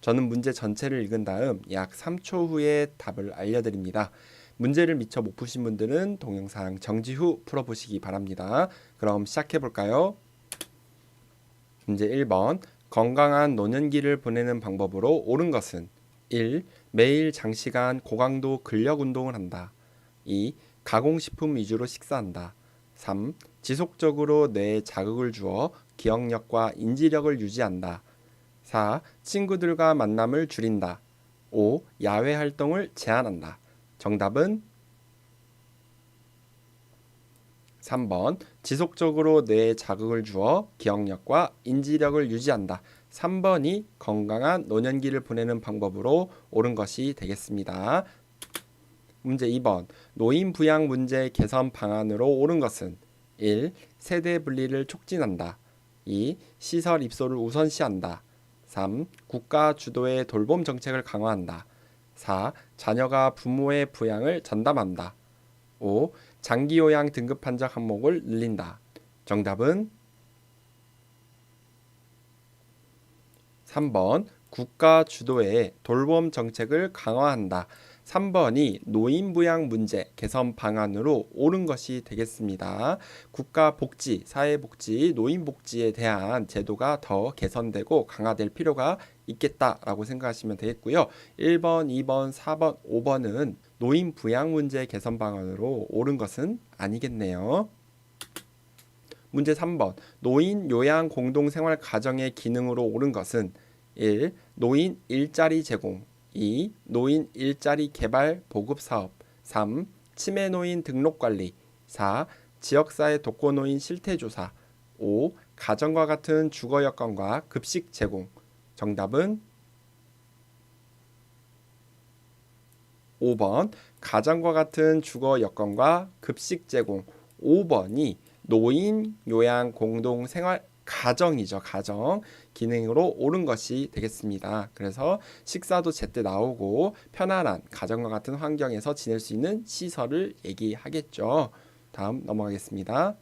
저는 문제 전체를 읽은 다음 약 3초 후에 답을 알려드립니다. 문제를 미처 못 푸신 분들은 동영상 정지 후 풀어보시기 바랍니다. 그럼 시작해볼까요? 문제 1번. 건강한 노년기를 보내는 방법으로 옳은 것은 1. 매일 장시간 고강도 근력 운동을 한다. 2. 가공식품 위주로 식사한다. 3. 지속적으로 뇌에 자극을 주어 기억력과 인지력을 유지한다. 4. 친구들과 만남을 줄인다. 5. 야외 활동을 제한한다. 정답은 3번. 지속적으로 뇌에 자극을 주어 기억력과 인지력을 유지한다. 3번이 건강한 노년기를 보내는 방법으로 옳은 것이 되겠습니다. 문제 2번. 노인 부양 문제 개선 방안으로 옳은 것은 1. 세대 분리를 촉진한다. 2. 시설 입소를 우선시한다. 3. 국가 주도의 돌봄 정책을 강화한다. 4. 자녀가 부모의 부양을 전담한다. 5. 장기요양 등급 판정 항목을 늘린다. 정답은 3번 국가 주도의 돌봄 정책을 강화한다. 3번이 노인 부양 문제 개선 방안으로 옳은 것이 되겠습니다. 국가 복지, 사회복지, 노인복지에 대한 제도가 더 개선되고 강화될 필요가 있겠다라고 생각하시면 되겠고요. 1번, 2번, 4번, 5번은 노인 부양 문제 개선 방안으로 옳은 것은 아니겠네요. 문제 3번. 노인 요양 공동생활 가정의 기능으로 옳은 것은 1. 노인 일자리 제공. 2. 노인 일자리 개발 보급 사업. 3. 치매 노인 등록 관리. 4. 지역사회 독거노인 실태조사. 5. 가정과 같은 주거 여건과 급식 제공. 정답은 5번. 가정과 같은 주거 여건과 급식 제공. 5번이 노인 요양 공동 생활 가정이죠. 가정 기능으로 옳은 것이 되겠습니다. 그래서 식사도 제때 나오고 편안한 가정과 같은 환경에서 지낼 수 있는 시설을 얘기하겠죠. 다음 넘어가겠습니다.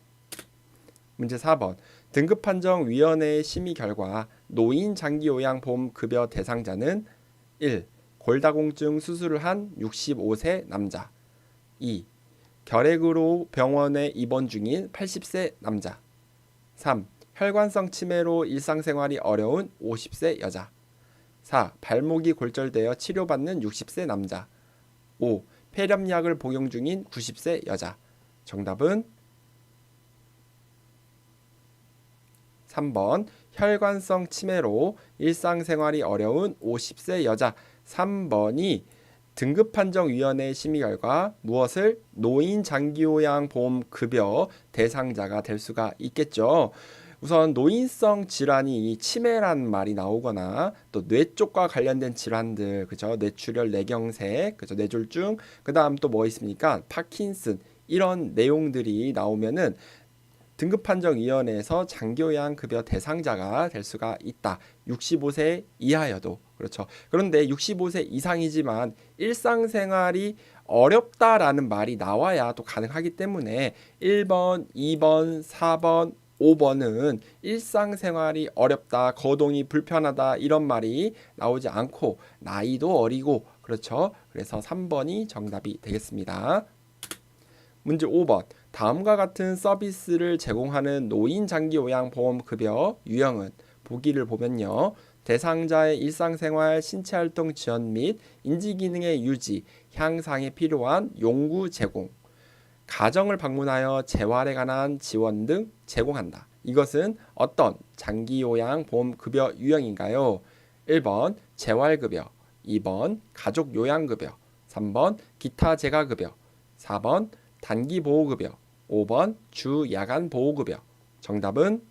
문제 4번. 등급판정위원회의 심의 결과 노인 장기요양보험 급여 대상자는 1. 골다공증 수술을 한 65세 남자. 2. 결핵으로 병원에 입원 중인 80세 남자. 3. 혈관성 치매로 일상생활이 어려운 50세 여자. 4. 발목이 골절되어 치료받는 60세 남자. 5. 폐렴약을 복용 중인 90세 여자. 정답은 3번. 혈관성 치매로 일상생활이 어려운 50세 여자. 3번이 등급판정위원회 심의 결과 무엇을 노인 장기요양 보험 급여 대상자가 될 수가 있겠죠. 우선 노인성 질환이 치매란 말이 나오거나 또 뇌 쪽과 관련된 질환들, 그죠? 뇌출혈, 뇌경색, 그죠? 뇌졸중, 그다음 또 뭐 있습니까? 파킨슨 이런 내용들이 나오면은 등급판정위원회에서 장기요양 급여 대상자가 될 수가 있다. 65세 이하여도 그렇죠. 그런데 65세 이상이지만 일상생활이 어렵다라는 말이 나와야 또 가능하기 때문에 1번, 2번, 4번, 5번은 일상생활이 어렵다, 거동이 불편하다 이런 말이 나오지 않고 나이도 어리고 그렇죠. 그래서 3번이 정답이 되겠습니다. 문제 5번. 다음과 같은 서비스를 제공하는 노인 장기요양보험급여 유형은 보기를 보면요. 대상자의 일상생활, 신체활동 지원 및 인지기능의 유지, 향상에 필요한 용구 제공, 가정을 방문하여 재활에 관한 지원 등 제공한다. 이것은 어떤 장기요양보험급여 유형인가요? 1번 재활급여, 2번 가족요양급여, 3번 기타 재가급여, 4번 단기보호급여, 5번 주야간보호급여. 정답은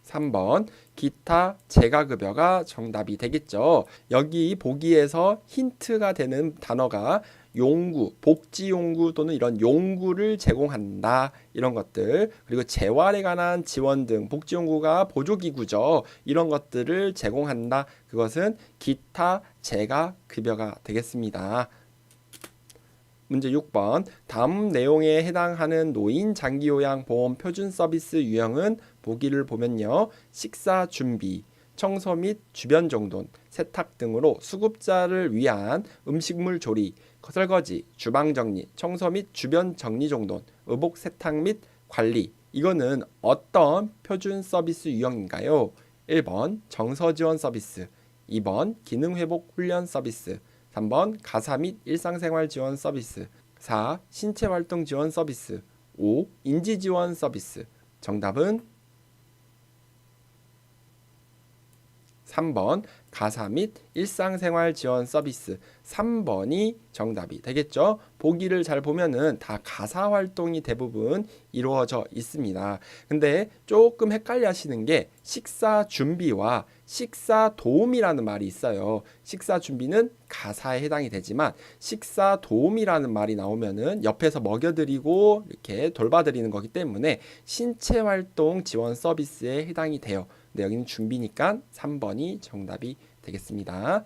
3번 기타 재가급여가 정답이 되겠죠. 여기 보기에서 힌트가 되는 단어가 용구, 복지용구 또는 이런 용구를 제공한다. 이런 것들. 그리고 재활에 관한 지원 등 복지용구가 보조기구죠. 이런 것들을 제공한다. 그것은 기타 재가급여가 되겠습니다. 문제 6번. 다음 내용에 해당하는 노인 장기요양 보험 표준 서비스 유형은 보기를 보면요. 식사 준비, 청소 및 주변 정돈, 세탁 등으로 수급자를 위한 음식물 조리, 설거지, 주방 정리, 청소 및 주변 정리 정돈, 의복 세탁 및 관리. 이거는 어떤 표준 서비스 유형인가요? 1번 정서 지원 서비스, 2번 기능 회복 훈련 서비스, 3번 가사 및 일상생활 지원 서비스, 4. 신체 활동 지원 서비스, 5. 인지 지원 서비스. 정답은 3번 가사 및 일상생활 지원 서비스. 3번이 정답이 되겠죠. 보기를 잘 보면은 다 가사 활동이 대부분 이루어져 있습니다. 근데 조금 헷갈려 하시는 게 식사 준비와 식사 도움이라는 말이 있어요. 식사 준비는 가사에 해당이 되지만 식사 도움이라는 말이 나오면은 옆에서 먹여드리고 이렇게 돌봐드리는 거기 때문에 신체 활동 지원 서비스에 해당이 돼요. 근데 여기는 준비니까 3번이 정답이 되겠습니다.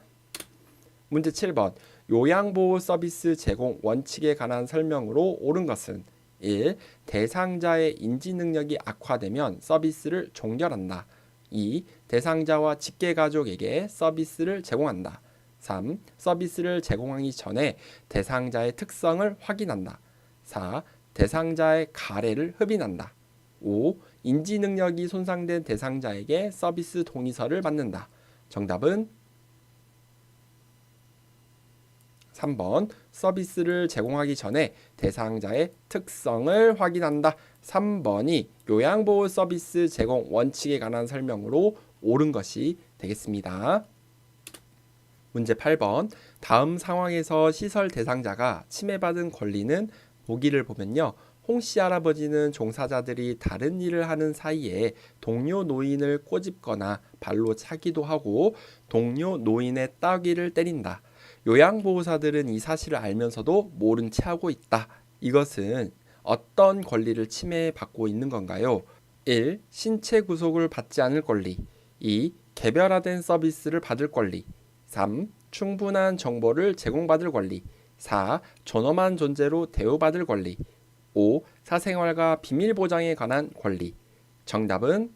문제 7번. 요양보호 서비스 제공 원칙에 관한 설명으로 옳은 것은 1. 대상자의 인지 능력이 악화되면 서비스를 종결한다. 2. 대상자와 직계가족에게 서비스를 제공한다. 3. 서비스를 제공하기 전에 대상자의 특성을 확인한다. 4. 대상자의 가래를 흡인한다. 5. 인지 능력이 손상된 대상자에게 서비스 동의서를 받는다. 정답은 3번 서비스를 제공하기 전에 대상자의 특성을 확인한다. 3번이 요양보호 서비스 제공 원칙에 관한 설명으로 옳은 것이 되겠습니다. 문제 8번. 다음 상황에서 시설 대상자가 침해받은 권리는 보기를 보면요. 홍씨 할아버지는 종사자들이 다른 일을 하는 사이에 동료 노인을 꼬집거나 발로 차기도 하고 동료 노인의 따귀를 때린다. 요양보호사들은 이 사실을 알면서도 모른 채 하고 있다. 이것은 어떤 권리를 침해받고 있는 건가요? 1. 신체 구속을 받지 않을 권리. 2. 개별화된 서비스를 받을 권리. 3. 충분한 정보를 제공받을 권리. 4. 존엄한 존재로 대우받을 권리. 5. 사생활과 비밀 보장에 관한 권리. 정답은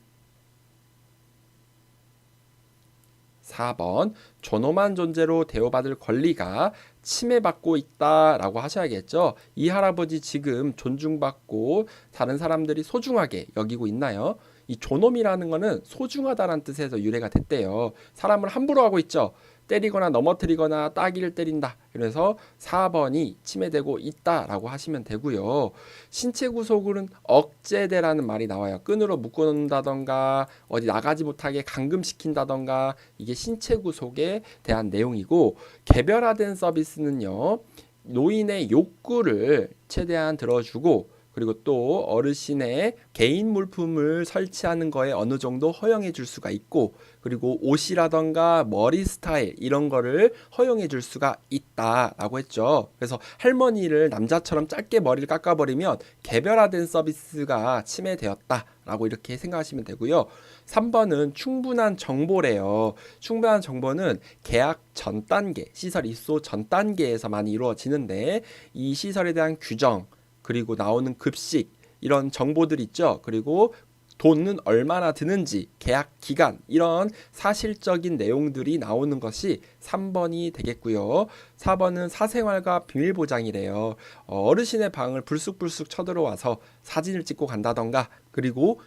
4번 존엄한 존재로 대우받을 권리가 침해받고 있다라고 하셔야겠죠. 이 할아버지 지금 존중받고 다른 사람들이 소중하게 여기고 있나요? 이 존엄이라는 거는 소중하다는 뜻에서 유래가 됐대요. 사람을 함부로 하고 있죠. 때리거나 넘어뜨리거나 따귀를 때린다. 그래서 4번이 침해되고 있다라고 하시면 되고요. 신체 구속은 억제되라는 말이 나와요. 끈으로 묶어놓는다던가 어디 나가지 못하게 감금시킨다던가 이게 신체 구속에 대한 내용이고 개별화된 서비스는요. 노인의 욕구를 최대한 들어주고 그리고 또 어르신의 개인 물품을 설치하는 거에 어느 정도 허용해 줄 수가 있고 그리고 옷이라던가 머리 스타일 이런 거를 허용해 줄 수가 있다라고 했죠. 그래서 할머니를 남자처럼 짧게 머리를 깎아버리면 개별화된 서비스가 침해되었다라고 이렇게 생각하시면 되고요. 3번은 충분한 정보래요. 충분한 정보는 계약 전 단계, 시설 입소 전 단계에서 많이 이루어지는데 이 시설에 대한 규정 그리고 나오는 급식 이런 정보들 있죠. 그리고 돈은 얼마나 드는지 계약 기간 이런 사실적인 내용들이 나오는 것이 3번이 되겠고요. 4번은 사생활과 비밀 보장이래요. 어르신의 방을 불쑥불쑥 쳐들어와서 사진을 찍고 간다던가 그리고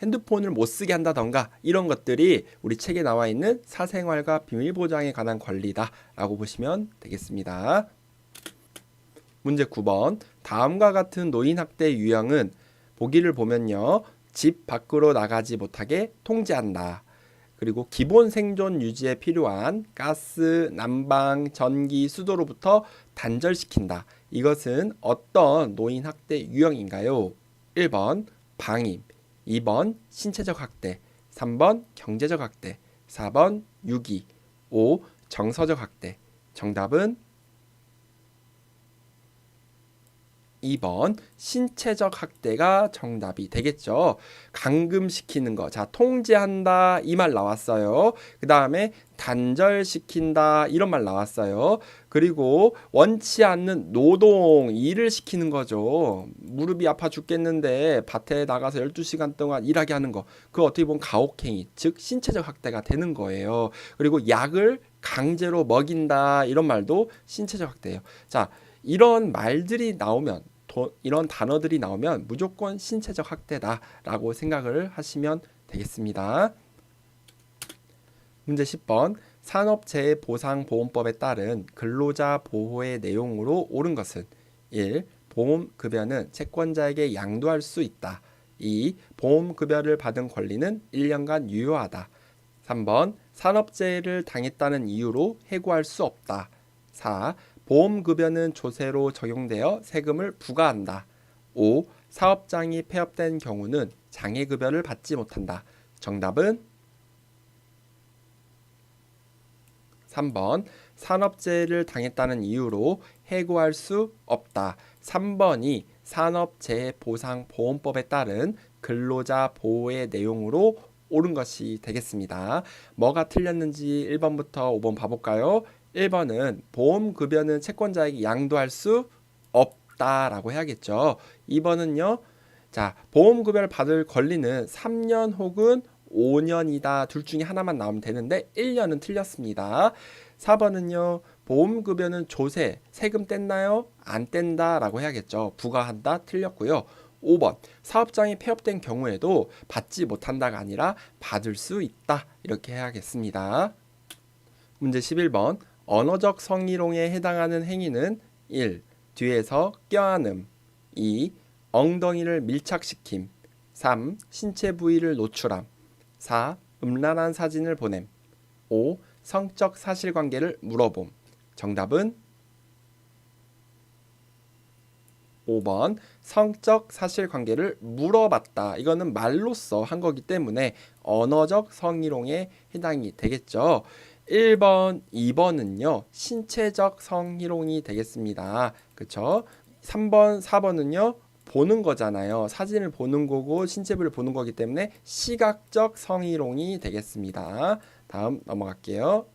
핸드폰을 못 쓰게 한다던가 이런 것들이 우리 책에 나와 있는 사생활과 비밀 보장에 관한 권리다라고 보시면 되겠습니다. 문제 9번. 다음과 같은 노인학대 유형은 보기를 보면요. 집 밖으로 나가지 못하게 통제한다. 그리고 기본 생존 유지에 필요한 가스, 난방, 전기, 수도로부터 단절시킨다. 이것은 어떤 노인학대 유형인가요? 1번 방임, 2번 신체적 학대, 3번 경제적 학대, 4번 유기, 5. 정서적 학대. 정답은 2번 신체적 학대가 정답이 되겠죠. 감금시키는 거. 자, 통제한다 이 말 나왔어요. 그 다음에 단절시킨다 이런 말 나왔어요. 그리고 원치 않는 노동, 일을 시키는 거죠. 무릎이 아파 죽겠는데 밭에 나가서 12시간 동안 일하게 하는 거. 그거 어떻게 보면 가혹행위, 즉 신체적 학대가 되는 거예요. 그리고 약을 강제로 먹인다 이런 말도 신체적 학대예요. 자, 이런 말들이 나오면 이런 단어들이 나오면 무조건 신체적 학대다라고 생각을 하시면 되겠습니다. 문제 10번 산업재해보상보험법에 따른 근로자 보호의 내용으로 옳은 것은 1. 보험급여는 채권자에게 양도할 수 있다. 2. 보험급여를 받은 권리는 1년간 유효하다. 3번 산업재해를 당했다는 이유로 해고할 수 없다. 4. 보험급여는 조세로 적용되어 세금을 부과한다. 5. 사업장이 폐업된 경우는 장애급여를 받지 못한다. 정답은 3번 산업재해를 당했다는 이유로 해고할 수 없다. 3번이 산업재해보상보험법에 따른 근로자 보호의 내용으로 옳은 것이 되겠습니다. 뭐가 틀렸는지 1번부터 5번 봐볼까요? 1번은 보험급여는 채권자에게 양도할 수 없다라고 해야겠죠. 2번은요. 자, 보험급여를 받을 권리는 3년 혹은 5년이다. 둘 중에 하나만 나오면 되는데 1년은 틀렸습니다. 4번은요. 보험급여는 조세, 세금 뗐나요? 안 뗀다라고 해야겠죠. 부과한다. 틀렸고요. 5번 사업장이 폐업된 경우에도 받지 못한다가 아니라 받을 수 있다. 이렇게 해야겠습니다. 문제 11번 언어적 성희롱에 해당하는 행위는 1. 뒤에서 껴안음 2. 엉덩이를 밀착시킴 3. 신체 부위를 노출함 4. 음란한 사진을 보냄 5. 성적 사실관계를 물어봄. 정답은 5번 성적 사실관계를 물어봤다. 이거는 말로써 한 거기 때문에 언어적 성희롱에 해당이 되겠죠. 1번, 2번은요. 신체적 성희롱이 되겠습니다. 그렇죠? 3번, 4번은요. 보는 거잖아요. 사진을 보는 거고 신체 부위를 보는 거기 때문에 시각적 성희롱이 되겠습니다. 다음 넘어갈게요.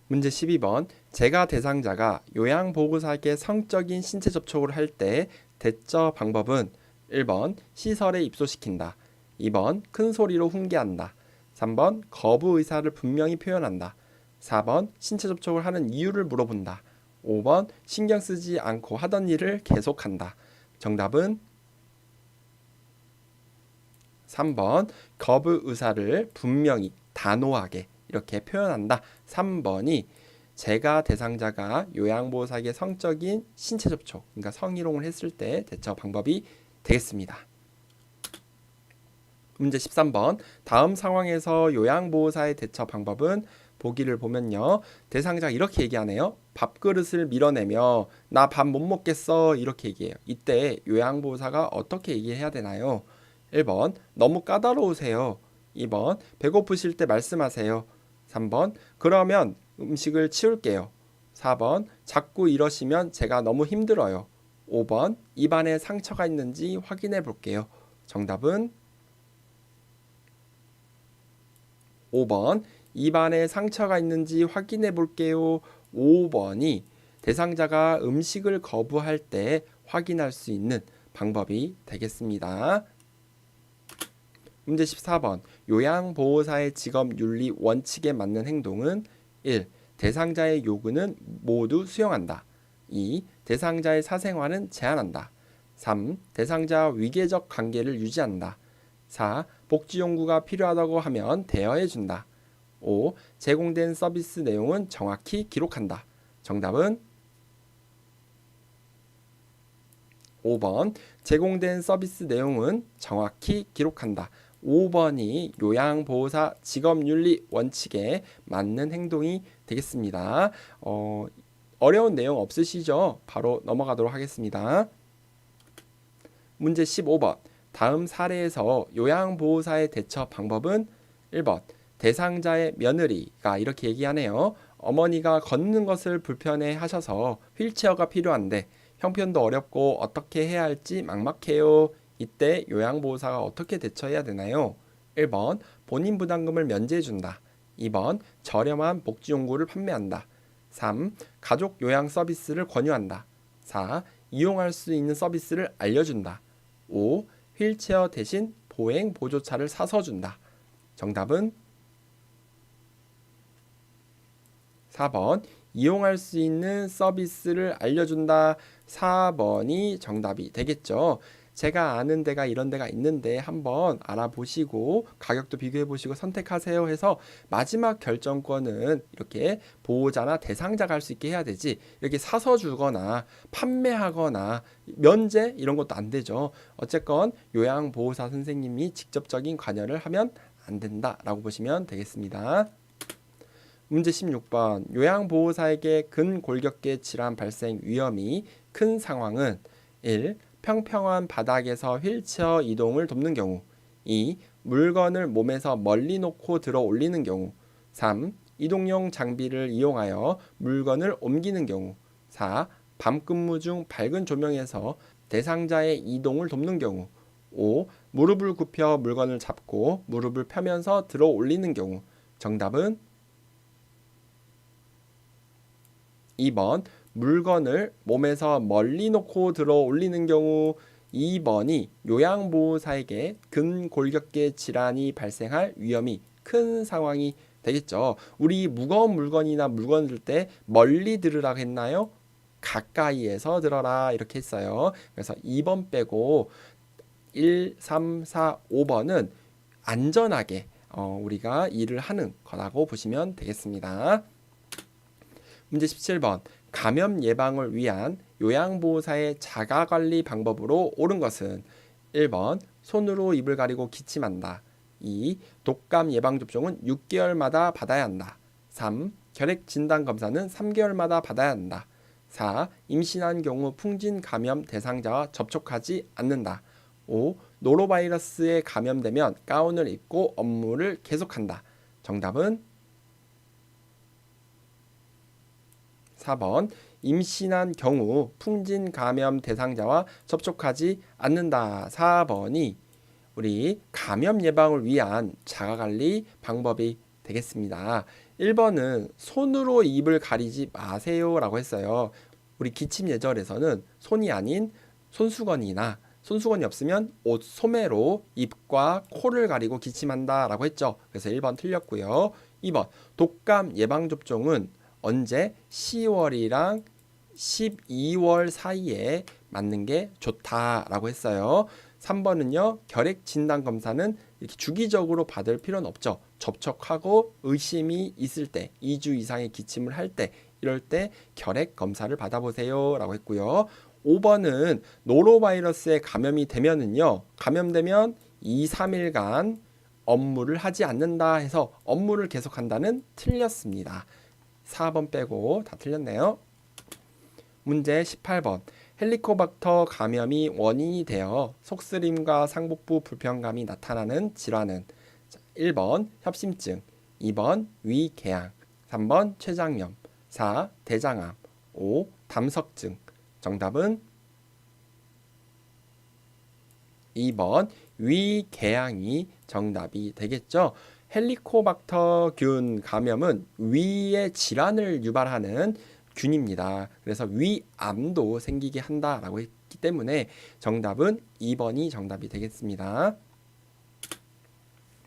문제 12번 재가 대상자가 요양보호사에게 성적인 신체 접촉을 할 때 대처 방법은 1번 시설에 입소시킨다. 2번 큰 소리로 훈계한다. 3번 거부 의사를 분명히 표현한다. 4번 신체 접촉을 하는 이유를 물어본다. 5번 신경 쓰지 않고 하던 일을 계속한다. 정답은 3번 거부 의사를 분명히 단호하게 이렇게 표현한다. 3번이 재가 대상자가 요양보호사에게 성적인 신체 접촉, 그러니까 성희롱을 했을 때 대처 방법이 되겠습니다. 문제 13번 다음 상황에서 요양보호사의 대처 방법은 보기를 보면요. 대상자가 이렇게 얘기하네요. 밥그릇을 밀어내며 나 밥 못 먹겠어 이렇게 얘기해요. 이때 요양보호사가 어떻게 얘기해야 되나요? 1번 너무 까다로우세요. 2번 배고프실 때 말씀하세요. 3번 그러면 음식을 치울게요. 4번 자꾸 이러시면 제가 너무 힘들어요. 5번 입안에 상처가 있는지 확인해 볼게요. 정답은 5번 입안에 상처가 있는지 확인해 볼게요. 5번이 대상자가 음식을 거부할 때 확인할 수 있는 방법이 되겠습니다. 문제 14번 요양보호사의 직업윤리 원칙에 맞는 행동은 1. 대상자의 요구는 모두 수용한다. 2. 대상자의 사생활은 제한한다. 3. 대상자와 위계적 관계를 유지한다. 4. 복지용구가 필요하다고 하면 대여해준다. 5. 제공된 서비스 내용은 정확히 기록한다. 정답은 5번 제공된 서비스 내용은 정확히 기록한다. 5번이 요양보호사 직업윤리 원칙에 맞는 행동이 되겠습니다. 어려운 내용 없으시죠? 바로 넘어가도록 하겠습니다. 문제 15번 다음 사례에서 요양보호사의 대처 방법은 1번 대상자의 며느리가 이렇게 얘기하네요. 어머니가 걷는 것을 불편해 하셔서 휠체어가 필요한데 형편도 어렵고 어떻게 해야 할지 막막해요. 이때 요양보호사가 어떻게 대처해야 되나요? 1번 본인 부담금을 면제해준다. 2번 저렴한 복지용구를 판매한다. 3. 가족 요양 서비스를 권유한다. 4. 이용할 수 있는 서비스를 알려준다. 5. 휠체어 대신 보행 보조차를 사서 준다. 정답은 4번 이용할 수 있는 서비스를 알려준다. 4번이 정답이 되겠죠. 제가 아는 데가 이런 데가 있는데 한번 알아보시고 가격도 비교해 보시고 선택하세요 해서 마지막 결정권은 이렇게 보호자나 대상자가 할 수 있게 해야 되지, 이렇게 사서 주거나 판매하거나 면제 이런 것도 안 되죠. 어쨌건 요양보호사 선생님이 직접적인 관여를 하면 안 된다라고 보시면 되겠습니다. 문제 16번 요양보호사에게 근골격계 질환 발생 위험이 큰 상황은 1. 평평한 바닥에서 휠체어 이동을 돕는 경우. 2. 물건을 몸에서 멀리 놓고 들어 올리는 경우. 3. 이동용 장비를 이용하여 물건을 옮기는 경우. 4. 밤근무 중 밝은 조명에서 대상자의 이동을 돕는 경우. 5. 무릎을 굽혀 물건을 잡고 무릎을 펴면서 들어 올리는 경우. 정답은 2번 물건을 몸에서 멀리 놓고 들어 올리는 경우. 2번이 요양보호사에게 근골격계 질환이 발생할 위험이 큰 상황이 되겠죠. 우리 무거운 물건이나 물건 들 때 멀리 들으라고 했나요? 가까이에서 들어라 이렇게 했어요. 그래서 2번 빼고 1, 3, 4, 5번은 안전하게 우리가 일을 하는 거라고 보시면 되겠습니다. 문제 17번 감염 예방을 위한 요양보호사의 자가관리 방법으로 옳은 것은 1번 손으로 입을 가리고 기침한다. 2. 독감 예방접종은 6개월마다 받아야 한다. 3. 혈액진단검사는 3개월마다 받아야 한다. 4. 임신한 경우 풍진 감염 대상자와 접촉하지 않는다. 5. 노로바이러스에 감염되면 가운을 입고 업무를 계속한다. 정답은 4번 임신한 경우 풍진 감염 대상자와 접촉하지 않는다. 4번이 우리 감염 예방을 위한 자가관리 방법이 되겠습니다. 1번은 손으로 입을 가리지 마세요 라고 했어요. 우리 기침 예절에서는 손이 아닌 손수건이나 손수건이 없으면 옷 소매로 입과 코를 가리고 기침한다 라고 했죠. 그래서 1번 틀렸고요. 2번 독감 예방접종은 언제? 10월이랑 12월 사이에 맞는 게 좋다라고 했어요. 3번은요. 혈액진단검사는 이렇게 주기적으로 받을 필요는 없죠. 접촉하고 의심이 있을 때, 2주 이상의 기침을 할 때, 이럴 때 혈액검사를 받아보세요 라고 했고요. 5번은 노로바이러스에 감염이 되면은요. 감염되면 2, 3일간 업무를 하지 않는다 해서 업무를 계속한다는 틀렸습니다. 4번 빼고 다 틀렸네요. 문제 18번 헬리코박터 감염이 원인이 되어 속쓰림과 상복부 불편감이 나타나는 질환은 1번 협심증, 2번 위궤양, 3번 췌장염, 4. 대장암, 5. 담석증. 정답은 2번 위궤양이 정답이 되겠죠. 헬리코박터균 감염은 위의 질환을 유발하는 균입니다. 그래서 위암도 생기게 한다라고 했기 때문에 정답은 2번이 정답이 되겠습니다.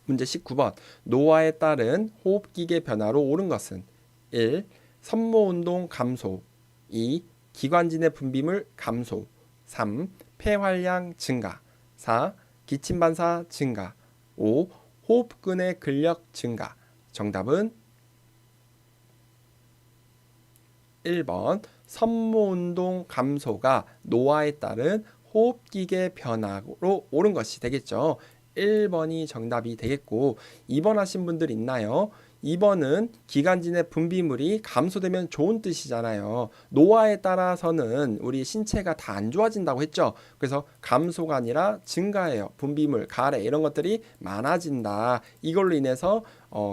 문제 19번 노화에 따른 호흡기계 변화로 옳은 것은 1. 섬모운동 감소, 2. 기관진의 분비물 감소, 3. 폐활량 증가, 4. 기침반사 증가, 5. 호흡근의 근력 증가. 정답은 1번 섬모운동 감소가 노화에 따른 호흡기계 변화로 옳은 것이 되겠죠. 1번이 정답이 되겠고 2번 하신 분들 있나요? 2번은 기관진의 분비물이 감소되면 좋은 뜻이잖아요. 노화에 따라서는 우리 신체가 다 안 좋아진다고 했죠. 그래서 감소가 아니라 증가해요. 분비물, 가래 이런 것들이 많아진다. 이걸로 인해서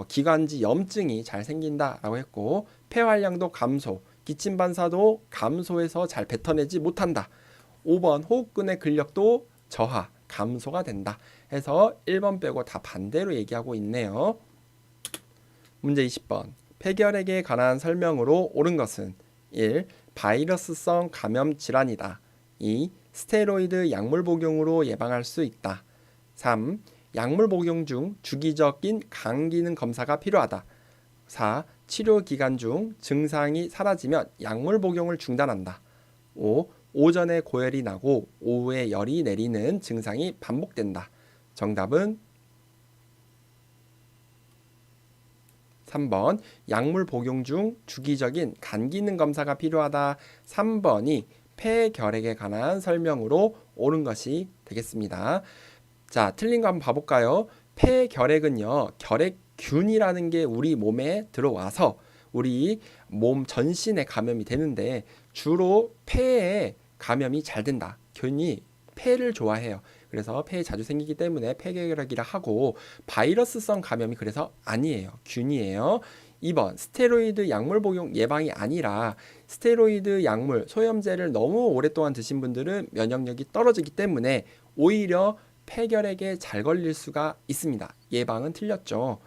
기관지 염증이 잘 생긴다라고 했고 폐활량도 감소, 기침 반사도 감소해서 잘 뱉어내지 못한다. 5번 호흡근의 근력도 저하, 감소가 된다. 해서 1번 빼고 다 반대로 얘기하고 있네요. 문제 20번. 폐결핵에 관한 설명으로 옳은 것은 1. 바이러스성 감염 질환이다. 2. 스테로이드 약물 복용으로 예방할 수 있다. 3. 약물 복용 중 주기적인 간 기능 검사가 필요하다. 4. 치료 기간 중 증상이 사라지면 약물 복용을 중단한다. 5. 오전에 고열이 나고 오후에 열이 내리는 증상이 반복된다. 정답은 3번 약물 복용 중 주기적인 간 기능 검사가 필요하다. 3번이 폐결핵에 관한 설명으로 옳은 것이 되겠습니다. 자, 틀린 거 한번 봐볼까요? 폐결핵은요, 결핵균이라는 게 우리 몸에 들어와서 우리 몸 전신에 감염이 되는데 주로 폐에 감염이 잘 된다. 균이 폐를 좋아해요. 그래서 폐에 자주 생기기 때문에 폐결핵이라 하고, 바이러스성 감염이 그래서 아니에요. 균이에요. 2번 스테로이드 약물 복용 예방이 아니라 스테로이드 약물 소염제를 너무 오랫동안 드신 분들은 면역력이 떨어지기 때문에 오히려 폐결핵에 잘 걸릴 수가 있습니다. 예방은 틀렸죠.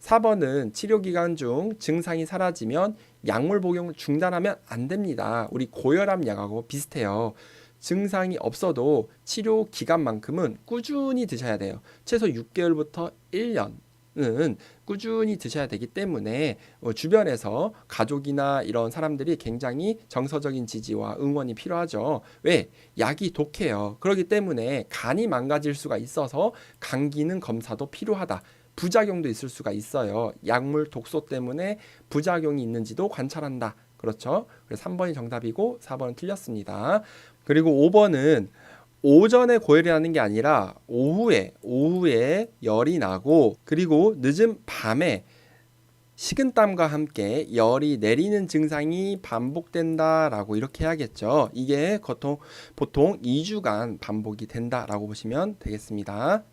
4번은 치료 기간 중 증상이 사라지면 약물 복용을 중단하면 안 됩니다. 우리 고혈압 약하고 비슷해요. 증상이 없어도 치료 기간만큼은 꾸준히 드셔야 돼요. 최소 6개월부터 1년은 꾸준히 드셔야 되기 때문에 주변에서 가족이나 이런 사람들이 굉장히 정서적인 지지와 응원이 필요하죠. 왜? 약이 독해요. 그렇기 때문에 간이 망가질 수가 있어서 간 기능 검사도 필요하다. 부작용도 있을 수가 있어요. 약물 독소 때문에 부작용이 있는지도 관찰한다. 그렇죠? 그래서 3번이 정답이고 4번은 틀렸습니다. 그리고 5번은 오전에 고열이 나는 게 아니라 오후에 열이 나고, 그리고 늦은 밤에 식은땀과 함께 열이 내리는 증상이 반복된다라고 이렇게 해야겠죠. 이게 보통 2주간 반복이 된다라고 보시면 되겠습니다.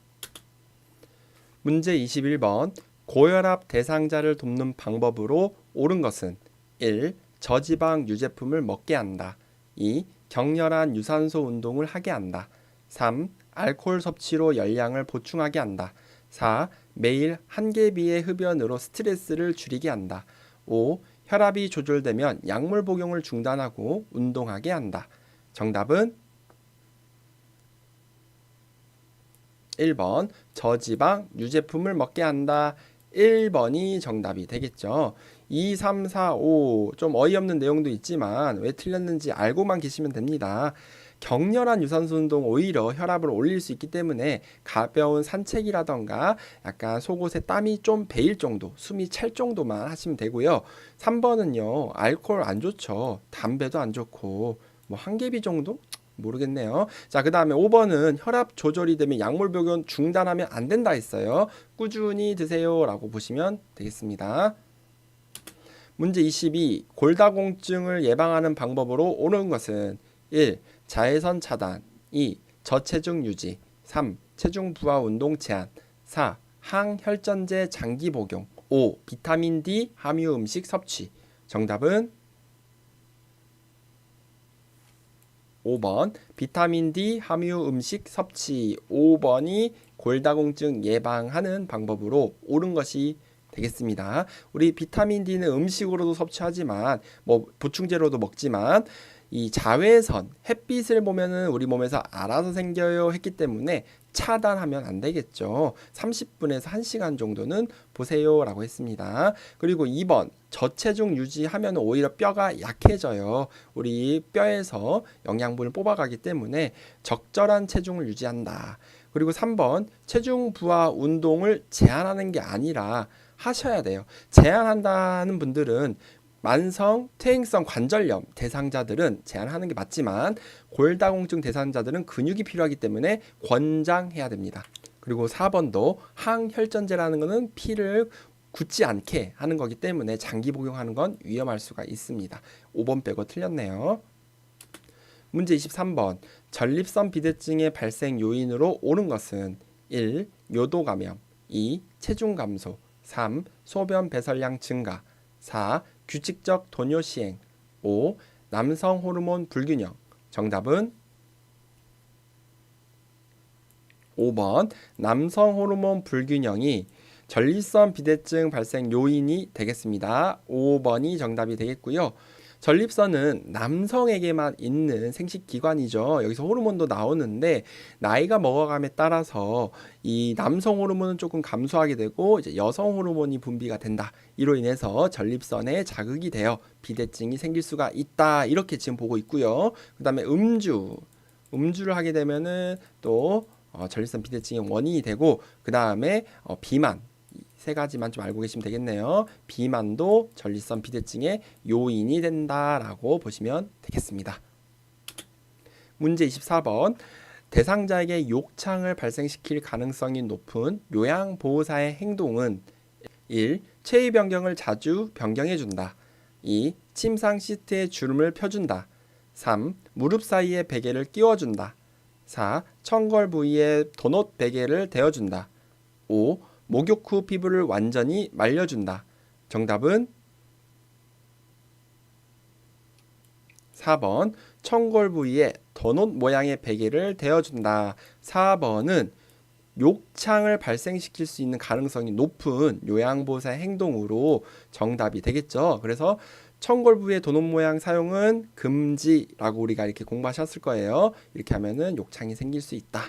문제 21번. 고혈압 대상자를 돕는 방법으로 옳은 것은 1. 저지방 유제품을 먹게 한다. 2. 격렬한 유산소 운동을 하게 한다. 3. 알코올 섭취로 열량을 보충하게 한다. 4. 매일 한 개비의 흡연으로 스트레스를 줄이게 한다. 5. 혈압이 조절되면 약물 복용을 중단하고 운동하게 한다. 정답은 1번 저지방 유제품을 먹게 한다. 1번이 정답이 되겠죠. 2, 3, 4, 5 좀 어이없는 내용도 있지만 왜 틀렸는지 알고만 계시면 됩니다. 격렬한 유산소 운동 오히려 혈압을 올릴 수 있기 때문에 가벼운 산책이라던가 약간 속옷에 땀이 좀 배일 정도, 숨이 찰 정도만 하시면 되고요. 3번은요, 알코올 안 좋죠. 담배도 안 좋고 뭐 한 개비 정도? 모르겠네요. 자, 그 다음에 5번은 혈압 조절이 되면 약물 복용 중단하면 안 된다 했어요. 꾸준히 드세요 라고 보시면 되겠습니다. 문제 22. 골다공증을 예방하는 방법으로 옳은 것은 1. 자외선 차단. 2. 저체중 유지. 3. 체중 부하 운동 제한. 4. 항혈전제 장기 복용. 5. 비타민 D 함유 음식 섭취. 정답은 5번 비타민 D 함유 음식 섭취. 5번이 골다공증 예방하는 방법으로 옳은 것이 되겠습니다. 우리 비타민 D는 음식으로도 섭취하지만 뭐 보충제로도 먹지만 이 자외선, 햇빛을 보면은 우리 몸에서 알아서 생겨요 했기 때문에 차단하면 안 되겠죠. 30분에서 1시간 정도는 보세요 라고 했습니다. 그리고 2번 저체중 유지하면 오히려 뼈가 약해져요. 우리 뼈에서 영양분을 뽑아가기 때문에 적절한 체중을 유지한다. 그리고 3번 체중 부하 운동을 제한하는 게 아니라 하셔야 돼요. 제한한다는 분들은 만성 퇴행성 관절염 대상자들은 제한하는 게 맞지만 골다공증 대상자들은 근육이 필요하기 때문에 권장해야 됩니다. 그리고 4번도 항혈전제라는 것은 피를 굳지 않게 하는 거기 때문에 장기 복용하는 건 위험할 수가 있습니다. 5번 빼고 틀렸네요. 문제 23번. 전립선 비대증의 발생 요인으로 옳은 것은 1. 요도 감염. 2. 체중 감소. 3. 소변 배설량 증가. 4. 규칙적 도뇨 시행. 5. 남성 호르몬 불균형. 정답은 5번 남성 호르몬 불균형이 전립선 비대증 발생 요인이 되겠습니다. 5번이 정답이 되겠고요. 전립선은 남성에게만 있는 생식기관이죠. 여기서 호르몬도 나오는데 나이가 먹어감에 따라서 이 남성 호르몬은 조금 감소하게 되고 이제 여성 호르몬이 분비가 된다. 이로 인해서 전립선에 자극이 되어 비대증이 생길 수가 있다. 이렇게 지금 보고 있고요. 그다음에 음주를 하게 되면은 또 전립선 비대증의 원인이 되고 그 다음에 비만 세 가지만 좀 알고 계시면 되겠네요. 비만도 전립선 비대증의 요인이 된다라고 보시면 되겠습니다. 문제 24번 대상자에게 욕창을 발생시킬 가능성이 높은 요양보호사의 행동은 1. 체위 변경을 자주 변경해준다. 2. 침상 시트에 주름을 펴준다. 3. 무릎 사이에 베개를 끼워준다. 4. 청걸 부위에 도넛 베개를 대어준다. 5. 목욕 후 피부를 완전히 말려준다. 정답은 4번 청걸 부위에 도넛 모양의 베개를 대어준다. 4번은 욕창을 발생시킬 수 있는 가능성이 높은 요양보호사의 행동으로 정답이 되겠죠. 그래서 청걸 부위의 도넛 모양 사용은 금지라고 우리가 이렇게 공부하셨을 거예요. 이렇게 하면은 욕창이 생길 수 있다.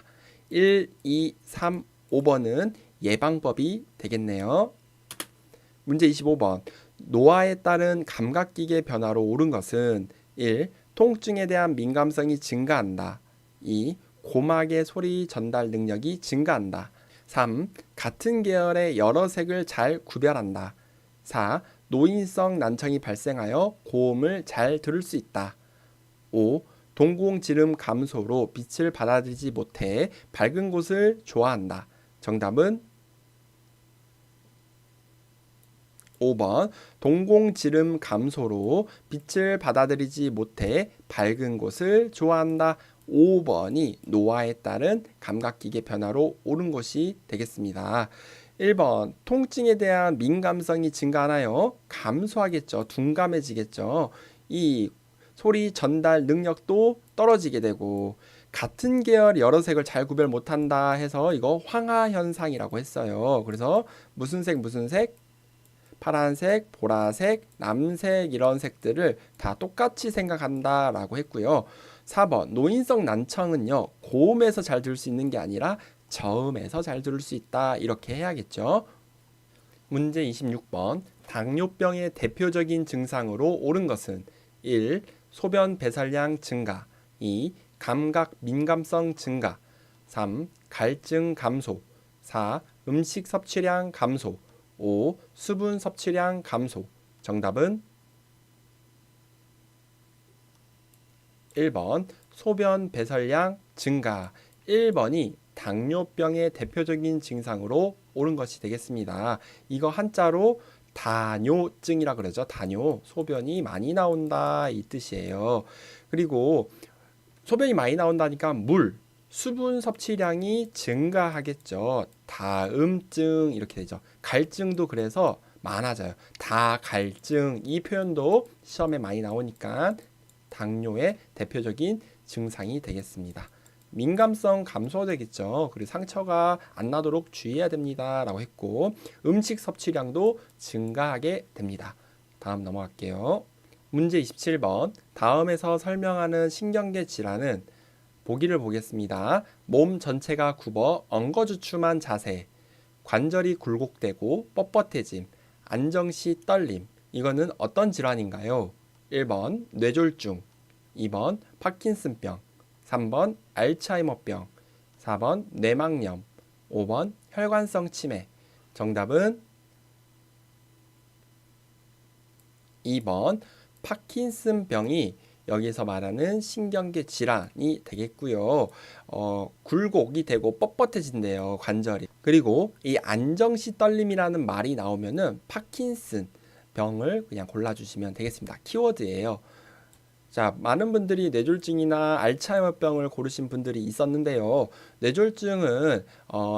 1, 2, 3, 5번은 예방법이 되겠네요. 문제 25번 노화에 따른 감각기계 변화로 옳은 것은 1. 통증에 대한 민감성이 증가한다. 2. 고막의 소리 전달 능력이 증가한다. 3. 같은 계열의 여러 색을 잘 구별한다. 4. 노인성 난청이 발생하여 고음을 잘 들을 수 있다. 5. 동공지름 감소로 빛을 받아들이지 못해 밝은 곳을 좋아한다. 정답은 5번 동공지름 감소로 빛을 받아들이지 못해 밝은 곳을 좋아한다. 5번이 노화에 따른 감각기계 변화로 옳은 것이 되겠습니다. 1번 통증에 대한 민감성이 증가하나요? 감소하겠죠. 둔감해지겠죠. 이 소리 전달 능력도 떨어지게 되고 같은 계열 여러 색을 잘 구별 못한다 해서 이거 황화 현상이라고 했어요. 그래서 무슨 색 파란색, 보라색, 남색 이런 색들을 다 똑같이 생각한다라고 했고요. 4번 노인성 난청은요. 고음에서 잘 들을 수 있는 게 아니라 저음에서 잘 들을 수 있다. 이렇게 해야겠죠. 문제 26번 당뇨병의 대표적인 증상으로 옳은 것은 1. 소변 배설량 증가 2. 감각 민감성 증가 3. 갈증 감소 4. 음식 섭취량 감소 5. 수분 섭취량 감소. 정답은 1번 소변 배설량 증가. 1번이 당뇨병의 대표적인 증상으로 옳은 것이 되겠습니다. 이거 한자로 다뇨증이라 그러죠. 다뇨. 소변이 많이 나온다 이 뜻이에요. 그리고 소변이 많이 나온다니까 수분 섭취량이 증가하겠죠. 다음증 이렇게 되죠. 갈증도 그래서 많아져요. 다갈증 이 표현도 시험에 많이 나오니까 당뇨의 대표적인 증상이 되겠습니다. 민감성 감소되겠죠. 그리고 상처가 안 나도록 주의해야 됩니다. 라고 했고 음식 섭취량도 증가하게 됩니다. 다음 넘어갈게요. 문제 27번 다음에서 설명하는 신경계 질환은 보기를 보겠습니다. 몸 전체가 굽어 엉거주춤한 자세, 관절이 굴곡되고 뻣뻣해짐, 안정시 떨림. 이거는 어떤 질환인가요? 1번 뇌졸중, 2번 파킨슨병, 3번 알츠하이머병, 4번 뇌막염, 5번 혈관성 치매. 정답은 2번 파킨슨병이 여기서 말하는 신경계 질환이 되겠고요. 굴곡이 되고 뻣뻣해진대요. 관절이. 그리고 이 안정시 떨림이라는 말이 나오면은 파킨슨 병을 그냥 골라주시면 되겠습니다. 키워드예요. 자, 많은 분들이 뇌졸중이나 알츠하이머병을 고르신 분들이 있었는데요. 뇌졸중은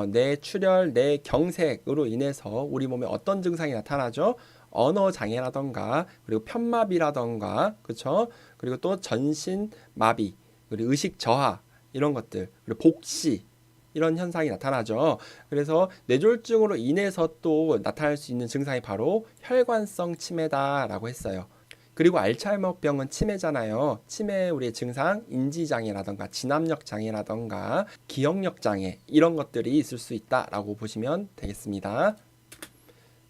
뇌출혈, 뇌경색으로 인해서 우리 몸에 어떤 증상이 나타나죠? 언어 장애라던가 그리고 편마비라던가 그렇죠? 그리고 또 전신 마비, 그리고 의식 저하 이런 것들, 그리고 복시 이런 현상이 나타나죠. 그래서 뇌졸중으로 인해서 또 나타날 수 있는 증상이 바로 혈관성 치매다라고 했어요. 그리고 알츠하이머병은 치매잖아요. 치매의 우리의 증상, 인지장애라던가 진압력 장애라던가 기억력 장애 이런 것들이 있을 수 있다라고 보시면 되겠습니다.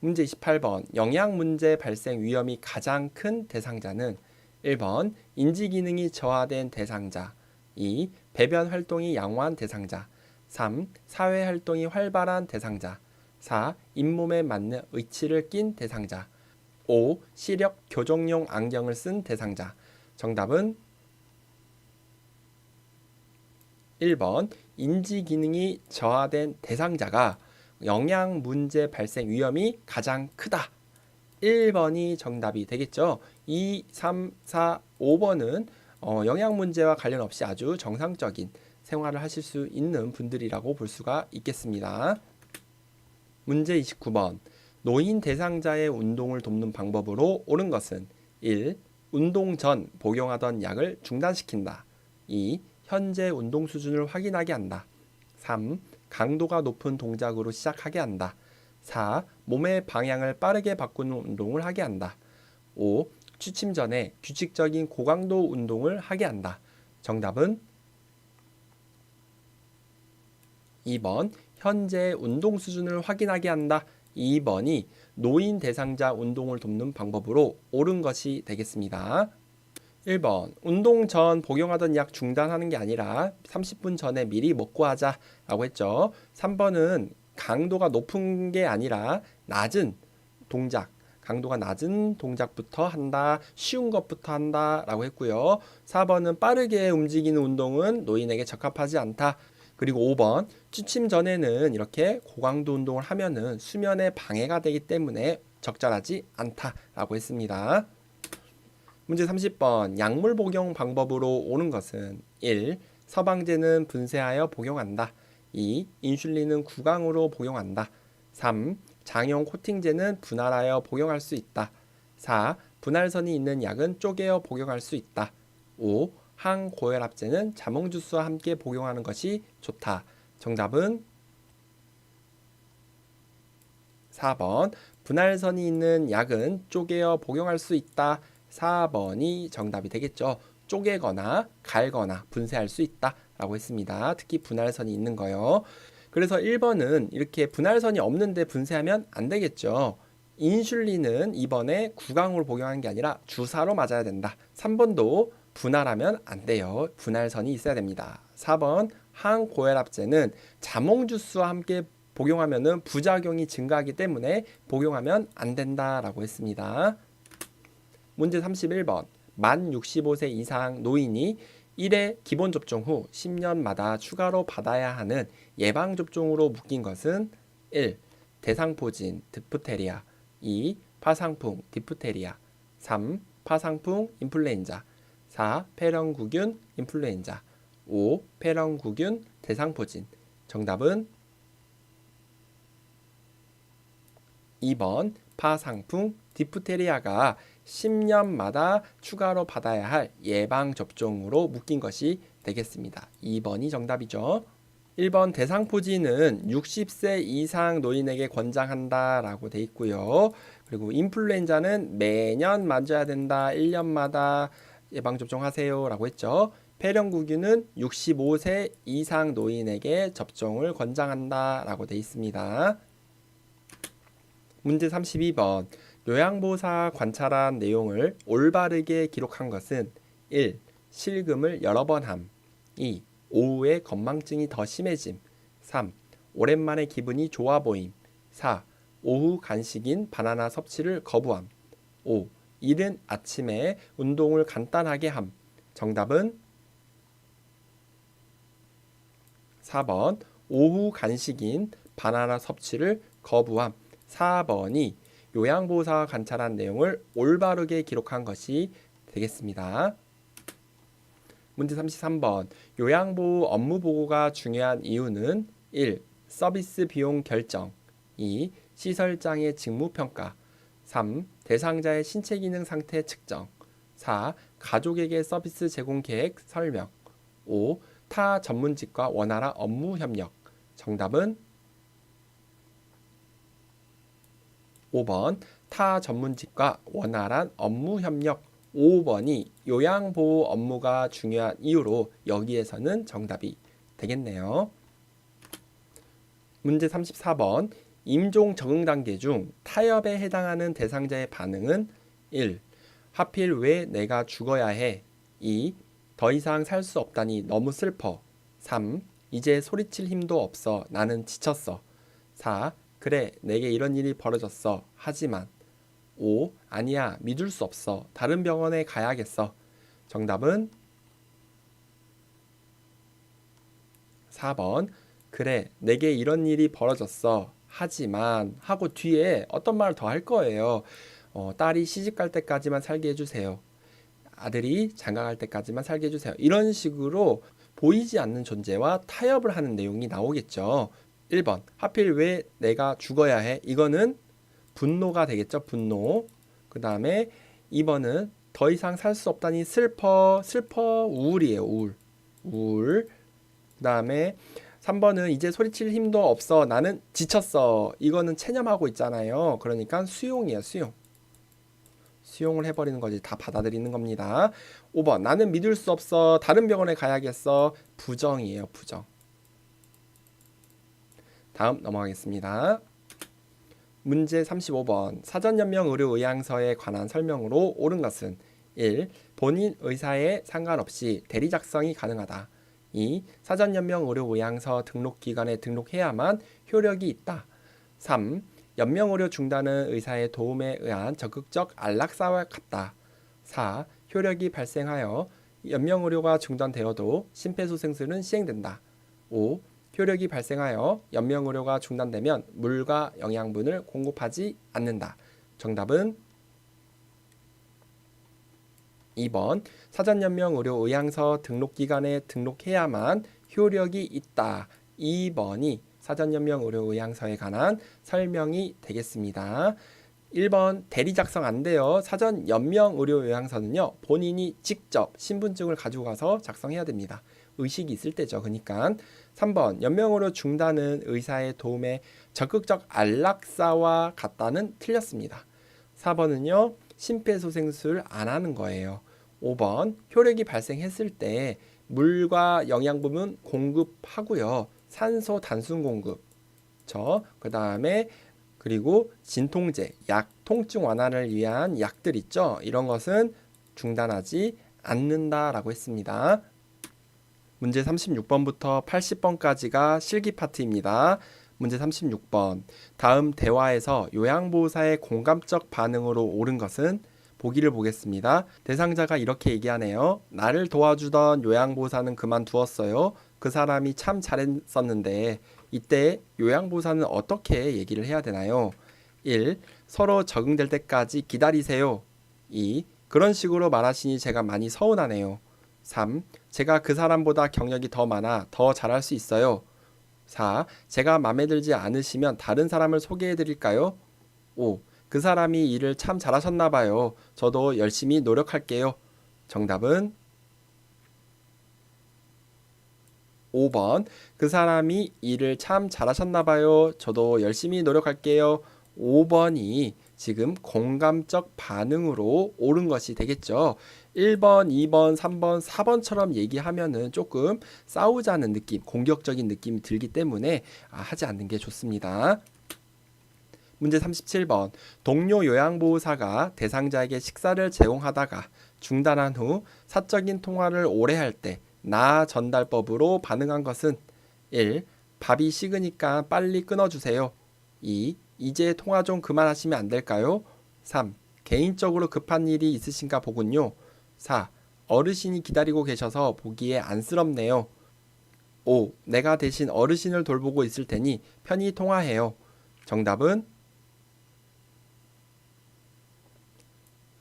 문제 28번. 영양 문제 발생 위험이 가장 큰 대상자는 1번 인지 기능이 저하된 대상자, 2. 배변 활동이 양호한 대상자, 3. 사회 활동이 활발한 대상자, 4. 잇몸에 맞는 의치를 낀 대상자, 5. 시력 교정용 안경을 쓴 대상자. 정답은 1번 인지 기능이 저하된 대상자가 영양 문제 발생 위험이 가장 크다. 1번이 정답이 되겠죠. 2, 3, 4, 5번은 영양 문제와 관련 없이 아주 정상적인 생활을 하실 수 있는 분들이라고 볼 수가 있겠습니다. 문제 29번. 노인 대상자의 운동을 돕는 방법으로 옳은 것은 1. 운동 전 복용하던 약을 중단시킨다. 2. 현재 운동 수준을 확인하게 한다. 3. 강도가 높은 동작으로 시작하게 한다. 4. 몸의 방향을 빠르게 바꾸는 운동을 하게 한다. 5. 취침 전에 규칙적인 고강도 운동을 하게 한다. 정답은 2번 현재 운동 수준을 확인하게 한다. 2번이 노인 대상자 운동을 돕는 방법으로 옳은 것이 되겠습니다. 1번 운동 전 복용하던 약 중단하는 게 아니라 30분 전에 미리 먹고 하자라고 했죠. 3번은 강도가 높은 게 아니라 낮은 동작, 강도가 낮은 동작부터 한다, 쉬운 것부터 한다라고 했고요. 4번은 빠르게 움직이는 운동은 노인에게 적합하지 않다. 그리고 5번 취침 전에는 이렇게 고강도 운동을 하면은 수면에 방해가 되기 때문에 적절하지 않다라고 했습니다. 문제 30번. 약물 복용 방법으로 옳은 것은 1. 서방제는 분쇄하여 복용한다. 2. 인슐린은 구강으로 복용한다. 3. 장용 코팅제는 분할하여 복용할 수 있다. 4. 분할선이 있는 약은 쪼개어 복용할 수 있다. 5. 항고혈압제는 자몽 주스와 함께 복용하는 것이 좋다. 정답은 4번. 분할선이 있는 약은 쪼개어 복용할 수 있다. 4번이 정답이 되겠죠. 쪼개거나 갈거나 분쇄할 수 있다라고 했습니다. 특히 분할선이 있는 거요. 그래서 1번은 이렇게 분할선이 없는데 분쇄하면 안 되겠죠. 인슐린은 이번에 구강으로 복용하는 게 아니라 주사로 맞아야 된다. 3번도 분할하면 안 돼요. 분할선이 있어야 됩니다. 4번 항고혈압제는 자몽 주스와 함께 복용하면 부작용이 증가하기 때문에 복용하면 안 된다라고 했습니다. 문제 31번. 만 65세 이상 노인이 1회 기본 접종 후 10년마다 추가로 받아야 하는 예방 접종으로 묶인 것은 1. 대상포진 디프테리아, 2. 파상풍 디프테리아, 3. 파상풍 인플루엔자, 4. 폐렴구균 인플루엔자, 5. 폐렴구균 대상포진. 정답은 2번 파상풍 디프테리아가 10년마다 추가로 받아야 할 예방접종으로 묶인 것이 되겠습니다. 2번이 정답이죠. 1번 대상포진은 60세 이상 노인에게 권장한다라고 돼 있고요. 그리고 인플루엔자는 매년 맞아야 된다. 1년마다 예방접종하세요 라고 했죠. 폐렴구균은 65세 이상 노인에게 접종을 권장한다라고 돼 있습니다. 문제 32번. 요양보호사 관찰한 내용을 올바르게 기록한 것은 1. 실금을 여러 번 함, 2. 오후에 건망증이 더 심해짐, 3. 오랜만에 기분이 좋아 보임, 4. 오후 간식인 바나나 섭취를 거부함, 5. 이른 아침에 운동을 간단하게 함. 정답은 4번 오후 간식인 바나나 섭취를 거부함. 4번이 요양보호사가 관찰한 내용을 올바르게 기록한 것이 되겠습니다. 문제 33번. 요양보호 업무 보고가 중요한 이유는 1. 서비스 비용 결정 2. 시설장의 직무평가 3. 대상자의 신체 기능 상태 측정 4. 가족에게 서비스 제공 계획 설명 5. 타 전문직과 원활한 업무 협력. 정답은 5번 타 전문직과 원활한 업무 협력. 5번이 요양보호 업무가 중요한 이유로 여기에서는 정답이 되겠네요. 문제 34번. 임종 적응 단계 중 타협에 해당하는 대상자의 반응은 1. 하필 왜 내가 죽어야 해? 2. 더 이상 살 수 없다니 너무 슬퍼. 3. 이제 소리칠 힘도 없어. 나는 지쳤어. 4. 그래, 내게 이런 일이 벌어졌어. 하지만. 5. 아니야, 믿을 수 없어. 다른 병원에 가야겠어. 정답은 4번. 그래, 내게 이런 일이 벌어졌어. 하지만 하고 뒤에 어떤 말을 더 할 거예요. 딸이 시집 갈 때까지만 살게 해주세요. 아들이 장가 갈 때까지만 살게 해주세요. 이런 식으로 보이지 않는 존재와 타협을 하는 내용이 나오겠죠. 1번. 하필 왜 내가 죽어야 해? 이거는 분노가 되겠죠. 분노. 그 다음에 2번은 더 이상 살 수 없다니 슬퍼. 우울이에요. 우울. 그 다음에 3번은 이제 소리칠 힘도 없어. 나는 지쳤어. 이거는 체념하고 있잖아요. 그러니까 수용이에요. 수용을 해버리는 거지. 다 받아들이는 겁니다. 5번. 나는 믿을 수 없어. 다른 병원에 가야겠어. 부정이에요. 부정. 다음 넘어가겠습니다. 문제 35번. 사전연명 의료의향서에 관한 설명으로 옳은 것은 1. 본인 의사에 상관없이 대리 작성이 가능하다. 2. 사전연명 의료의향서 등록기관에 등록해야만 효력이 있다. 3. 연명의료 중단은 의사의 도움에 의한 적극적 안락사와 같다. 4. 효력이 발생하여 연명의료가 중단되어도 심폐소생술은 시행된다. 5. 효력이 발생하여 연명의료가 중단되면 물과 영양분을 공급하지 않는다. 정답은 2번 사전연명의료의향서 등록기관에 등록해야만 효력이 있다. 2번이 사전연명의료의향서에 관한 설명이 되겠습니다. 1번 대리 작성 안 돼요. 사전연명의료의향서는요. 본인이 직접 신분증을 가지고 가서 작성해야 됩니다. 의식이 있을 때죠. 그러니까 3번 연명의료 중단은 의사의 도움에 적극적 안락사와 같다는 틀렸습니다. 4번은요. 심폐소생술 안 하는 거예요. 5번 효력이 발생했을 때 물과 영양분은 공급하고요. 산소 단순 공급. 그 다음에 그리고 진통제, 약, 통증 완화를 위한 약들 있죠. 이런 것은 중단하지 않는다라고 했습니다. 문제 36번부터 80번까지가 실기 파트입니다. 문제 36번. 다음 대화에서 요양보호사의 공감적 반응으로 옳은 것은 보기를 보겠습니다. 대상자가 이렇게 얘기하네요. 나를 도와주던 요양보호사는 그만두었어요. 그 사람이 참 잘했었는데 이때 요양보호사는 어떻게 얘기를 해야 되나요? 1. 서로 적응될 때까지 기다리세요. 2. 그런 식으로 말하시니 제가 많이 서운하네요. 3. 제가 그 사람보다 경력이 더 많아 더 잘할 수 있어요. 4. 제가 마음에 들지 않으시면 다른 사람을 소개해 드릴까요? 5. 그 사람이 일을 참 잘하셨나 봐요. 저도 열심히 노력할게요. 정답은 5번. 그 사람이 일을 참 잘하셨나 봐요. 저도 열심히 노력할게요. 5번이 지금 공감적 반응으로 옳은 것이 되겠죠. 1번, 2번, 3번, 4번처럼 얘기하면은 조금 싸우자는 느낌, 공격적인 느낌이 들기 때문에 하지 않는 게 좋습니다. 문제 37번. 동료 요양보호사가 대상자에게 식사를 제공하다가 중단한 후 사적인 통화를 오래 할 때 나 전달법으로 반응한 것은 1. 밥이 식으니까 빨리 끊어주세요. 2. 이제 통화 좀 그만하시면 안 될까요? 3. 개인적으로 급한 일이 있으신가 보군요. 4. 어르신이 기다리고 계셔서 보기에 안쓰럽네요. 5. 내가 대신 어르신을 돌보고 있을 테니 편히 통화해요. 정답은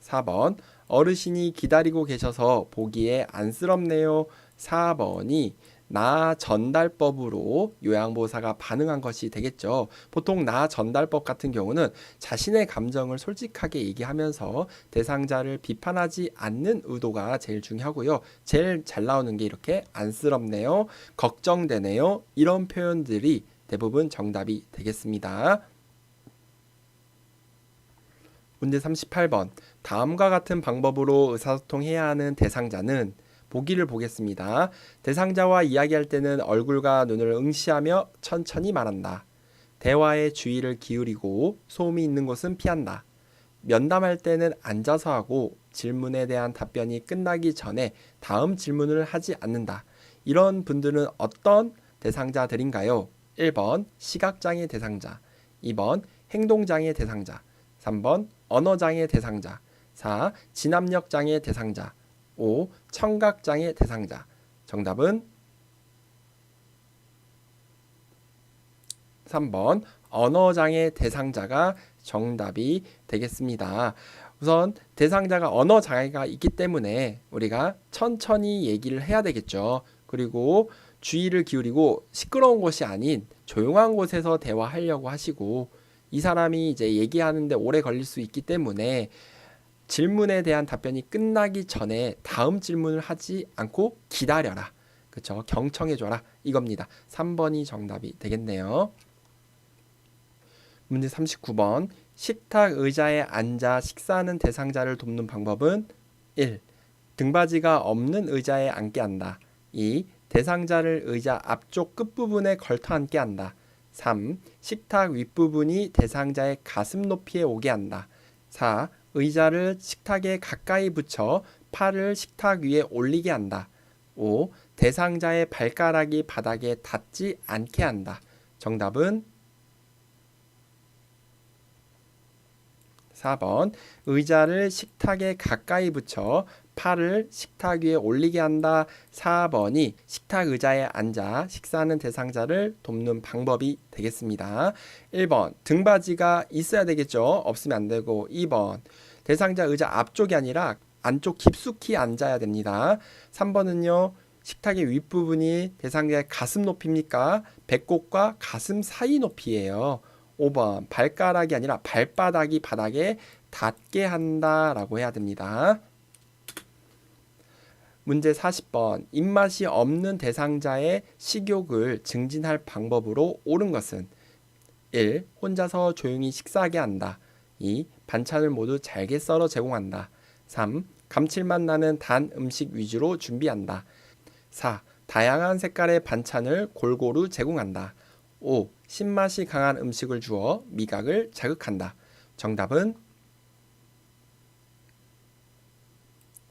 4번 어르신이 기다리고 계셔서 보기에 안쓰럽네요. 4번이 나 전달법으로 요양보호사가 반응한 것이 되겠죠. 보통 나 전달법 같은 경우는 자신의 감정을 솔직하게 얘기하면서 대상자를 비판하지 않는 의도가 제일 중요하고요. 제일 잘 나오는 게 이렇게 안쓰럽네요, 걱정되네요, 이런 표현들이 대부분 정답이 되겠습니다. 문제 38번. 다음과 같은 방법으로 의사소통해야 하는 대상자는, 보기를 보겠습니다. 대상자와 이야기할 때는 얼굴과 눈을 응시하며 천천히 말한다. 대화에 주의를 기울이고 소음이 있는 곳은 피한다. 면담할 때는 앉아서 하고 질문에 대한 답변이 끝나기 전에 다음 질문을 하지 않는다. 이런 분들은 어떤 대상자들인가요? 1번 시각장애 대상자, 2번 행동장애 대상자, 3번 언어장애 대상자, 4. 진압력장애 대상자, 5. 청각장애 대상자. 정답은 3번 언어장애 대상자가 정답이 되겠습니다. 우선 대상자가 언어장애가 있기 때문에 우리가 천천히 얘기를 해야 되겠죠. 그리고 주의를 기울이고 시끄러운 곳이 아닌 조용한 곳에서 대화하려고 하시고, 이 사람이 이제 얘기하는데 오래 걸릴 수 있기 때문에 질문에 대한 답변이 끝나기 전에 다음 질문을 하지 않고 기다려라. 그렇죠? 경청해줘라. 이겁니다. 3번이 정답이 되겠네요. 문제 39번. 식탁 의자에 앉아 식사하는 대상자를 돕는 방법은 1. 등받이가 없는 의자에 앉게 한다. 2. 대상자를 의자 앞쪽 끝부분에 걸터 앉게 한다. 3. 식탁 윗부분이 대상자의 가슴 높이에 오게 한다. 4. 의자를 식탁에 가까이 붙여 팔을 식탁 위에 올리게 한다. 5. 대상자의 발가락이 바닥에 닿지 않게 한다. 정답은 4번 의자를 식탁에 가까이 붙여 팔을 식탁 위에 올리게 한다. 4번이 식탁 의자에 앉아 식사하는 대상자를 돕는 방법이 되겠습니다. 1번 등받이가 있어야 되겠죠. 없으면 안 되고, 2번 대상자 의자 앞쪽이 아니라 안쪽 깊숙이 앉아야 됩니다. 3번은요. 식탁의 윗부분이 대상자의 가슴 높이입니까? 배꼽과 가슴 사이 높이예요. 5번 발가락이 아니라 발바닥이 바닥에 닿게 한다라고 해야 됩니다. 문제 40번. 입맛이 없는 대상자의 식욕을 증진할 방법으로 옳은 것은 1. 혼자서 조용히 식사하게 한다. 2. 반찬을 모두 잘게 썰어 제공한다. 3. 감칠맛 나는 단 음식 위주로 준비한다. 4. 다양한 색깔의 반찬을 골고루 제공한다. 5. 신맛이 강한 음식을 주어 미각을 자극한다. 정답은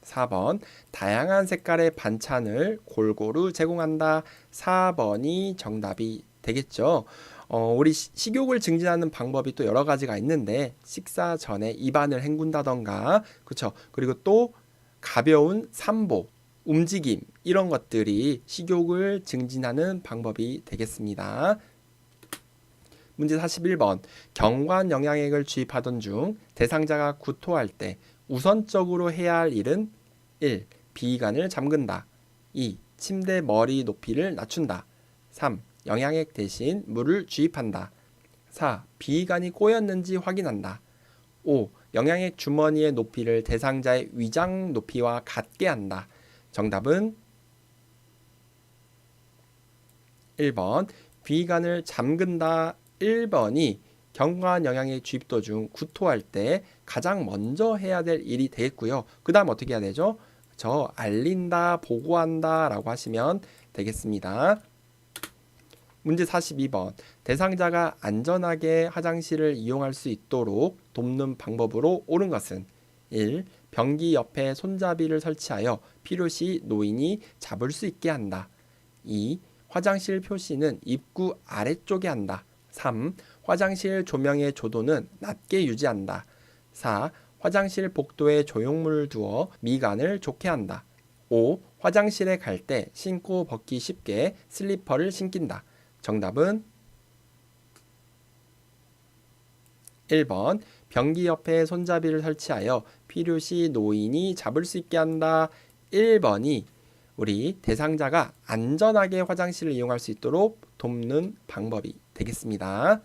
4번 다양한 색깔의 반찬을 골고루 제공한다. 4번이 정답이 되겠죠. 우리 식욕을 증진하는 방법이 또 여러 가지가 있는데, 식사 전에 입안을 헹군다던가, 그렇죠. 그리고 또 가벼운 산보, 움직임, 이런 것들이 식욕을 증진하는 방법이 되겠습니다. 문제 41번. 경관 영양액을 주입하던 중 대상자가 구토할 때 우선적으로 해야 할 일은 1. 비위관을 잠근다. 2. 침대 머리 높이를 낮춘다. 3. 영양액 대신 물을 주입한다. 4. 비위관이 꼬였는지 확인한다. 5. 영양액 주머니의 높이를 대상자의 위장 높이와 같게 한다. 정답은 1번 비위관을 잠근다. 1번이 경관 영양액 주입 도중 구토할 때 가장 먼저 해야 될 일이 되겠고요. 그 다음 어떻게 해야 되죠? 알린다, 보고한다 라고 하시면 되겠습니다. 문제 42번. 대상자가 안전하게 화장실을 이용할 수 있도록 돕는 방법으로 옳은 것은 1. 변기 옆에 손잡이를 설치하여 필요시 노인이 잡을 수 있게 한다. 2. 화장실 표시는 입구 아래쪽에 한다. 3. 화장실 조명의 조도는 낮게 유지한다. 4. 화장실 복도에 조형물을 두어 미간을 좋게 한다. 5. 화장실에 갈 때 신고 벗기 쉽게 슬리퍼를 신긴다. 정답은 1번 변기 옆에 손잡이를 설치하여 필요시 노인이 잡을 수 있게 한다. 1번이 우리 대상자가 안전하게 화장실을 이용할 수 있도록 돕는 방법이 되겠습니다.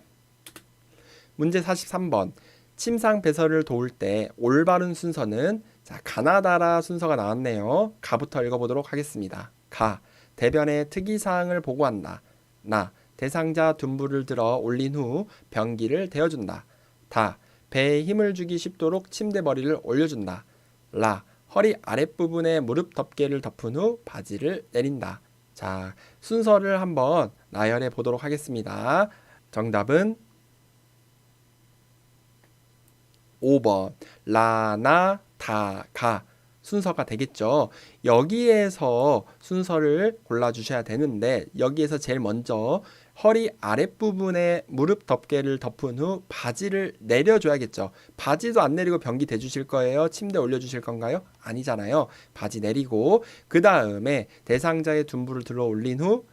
문제 43번. 침상 배설을 도울 때 올바른 순서는 가나다라 순서가 나왔네요. 가부터 읽어보도록 하겠습니다. 가. 대변의 특이사항을 보고한다. 나. 대상자 둔부를 들어 올린 후 변기를 대어준다. 다. 배에 힘을 주기 쉽도록 침대 머리를 올려준다. 라. 허리 아랫부분에 무릎 덮개를 덮은 후 바지를 내린다. 자, 순서를 한번 나열해 보도록 하겠습니다. 정답은 5번 라나 다가 순서가 되겠죠. 여기에서 순서를 골라주셔야 되는데 여기에서 제일 먼저 허리 아랫부분에 무릎 덮개를 덮은 후 바지를 내려줘야겠죠. 바지도 안 내리고 변기 대주실 거예요? 침대 올려주실 건가요? 아니잖아요. 바지 내리고 그 다음에 대상자의 둔부를 들어 올린 후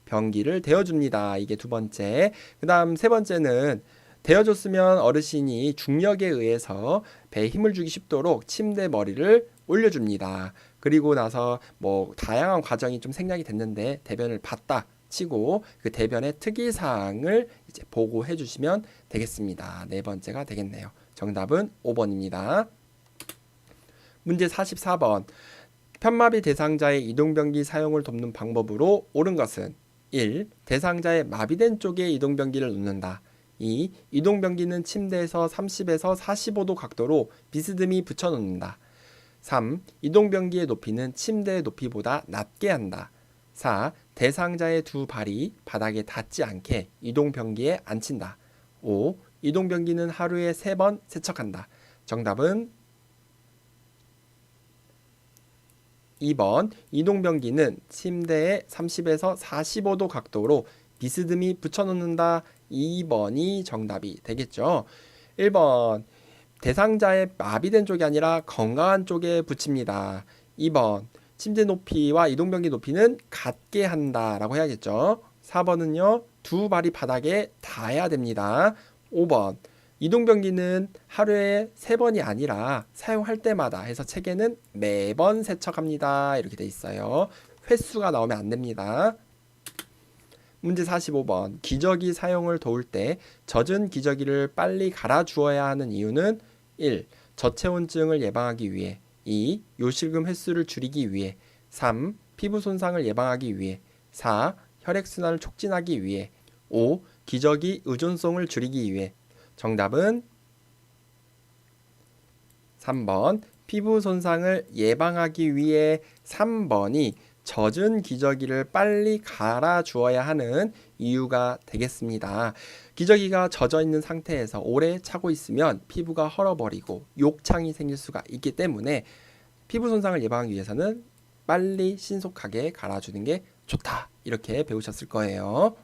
변기를 대어줍니다. 이게 두 번째. 그 다음 세 번째는 대어줬으면 어르신이 중력에 의해서 배에 힘을 주기 쉽도록 침대 머리를 올려줍니다. 그리고 나서 뭐 다양한 과정이 좀 생략이 됐는데 대변을 봤다 치고 그 대변의 특이사항을 이제 보고해 주시면 되겠습니다. 네 번째가 되겠네요. 정답은 5번입니다. 문제 44번. 편마비 대상자의 이동변기 사용을 돕는 방법으로 옳은 것은 1. 대상자의 마비된 쪽에 이동변기를 놓는다. 2. 이동변기는 침대에서 30에서 45도 각도로 비스듬히 붙여놓는다. 3. 이동변기의 높이는 침대의 높이보다 낮게 한다. 4. 대상자의 두 발이 바닥에 닿지 않게 이동변기에 앉힌다. 5. 이동변기는 하루에 3번 세척한다. 정답은 2번 이동변기는 침대에 30에서 45도 각도로 비스듬히 붙여놓는다. 2번이 정답이 되겠죠. 1번 대상자의 마비된 쪽이 아니라 건강한 쪽에 붙입니다. 2번 침대 높이와 이동변기 높이는 같게 한다 라고 해야겠죠. 4번은요 두 발이 바닥에 닿아야 됩니다. 5번 이동변기는 하루에 3번이 아니라 사용할 때마다 해서 책에는 매번 세척합니다. 이렇게 돼 있어요. 횟수가 나오면 안 됩니다. 문제 45번. 기저귀 사용을 도울 때 젖은 기저귀를 빨리 갈아 주어야 하는 이유는 1. 저체온증을 예방하기 위해 2. 요실금 횟수를 줄이기 위해 3. 피부 손상을 예방하기 위해 4. 혈액순환을 촉진하기 위해 5. 기저귀 의존성을 줄이기 위해 정답은 3번 피부 손상을 예방하기 위해 3번이 젖은 기저귀를 빨리 갈아 주어야 하는 이유가 되겠습니다. 기저귀가 젖어 있는 상태에서 오래 차고 있으면 피부가 헐어버리고 욕창이 생길 수가 있기 때문에 피부 손상을 예방하기 위해서는 빨리 신속하게 갈아주는 게 좋다. 이렇게 배우셨을 거예요.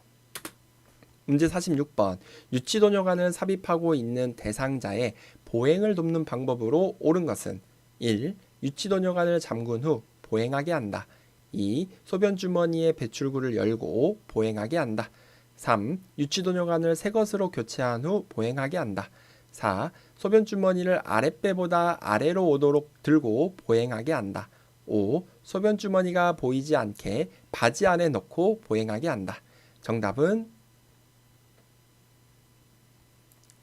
문제 46번. 유치도뇨관을 삽입하고 있는 대상자의 보행을 돕는 방법으로 옳은 것은 1. 유치도뇨관을 잠근 후 보행하게 한다. 2. 소변주머니의 배출구를 열고 보행하게 한다. 3. 유치도뇨관을 새 것으로 교체한 후 보행하게 한다. 4. 소변주머니를 아랫배보다 아래로 오도록 들고 보행하게 한다. 5. 소변주머니가 보이지 않게 바지 안에 넣고 보행하게 한다. 정답은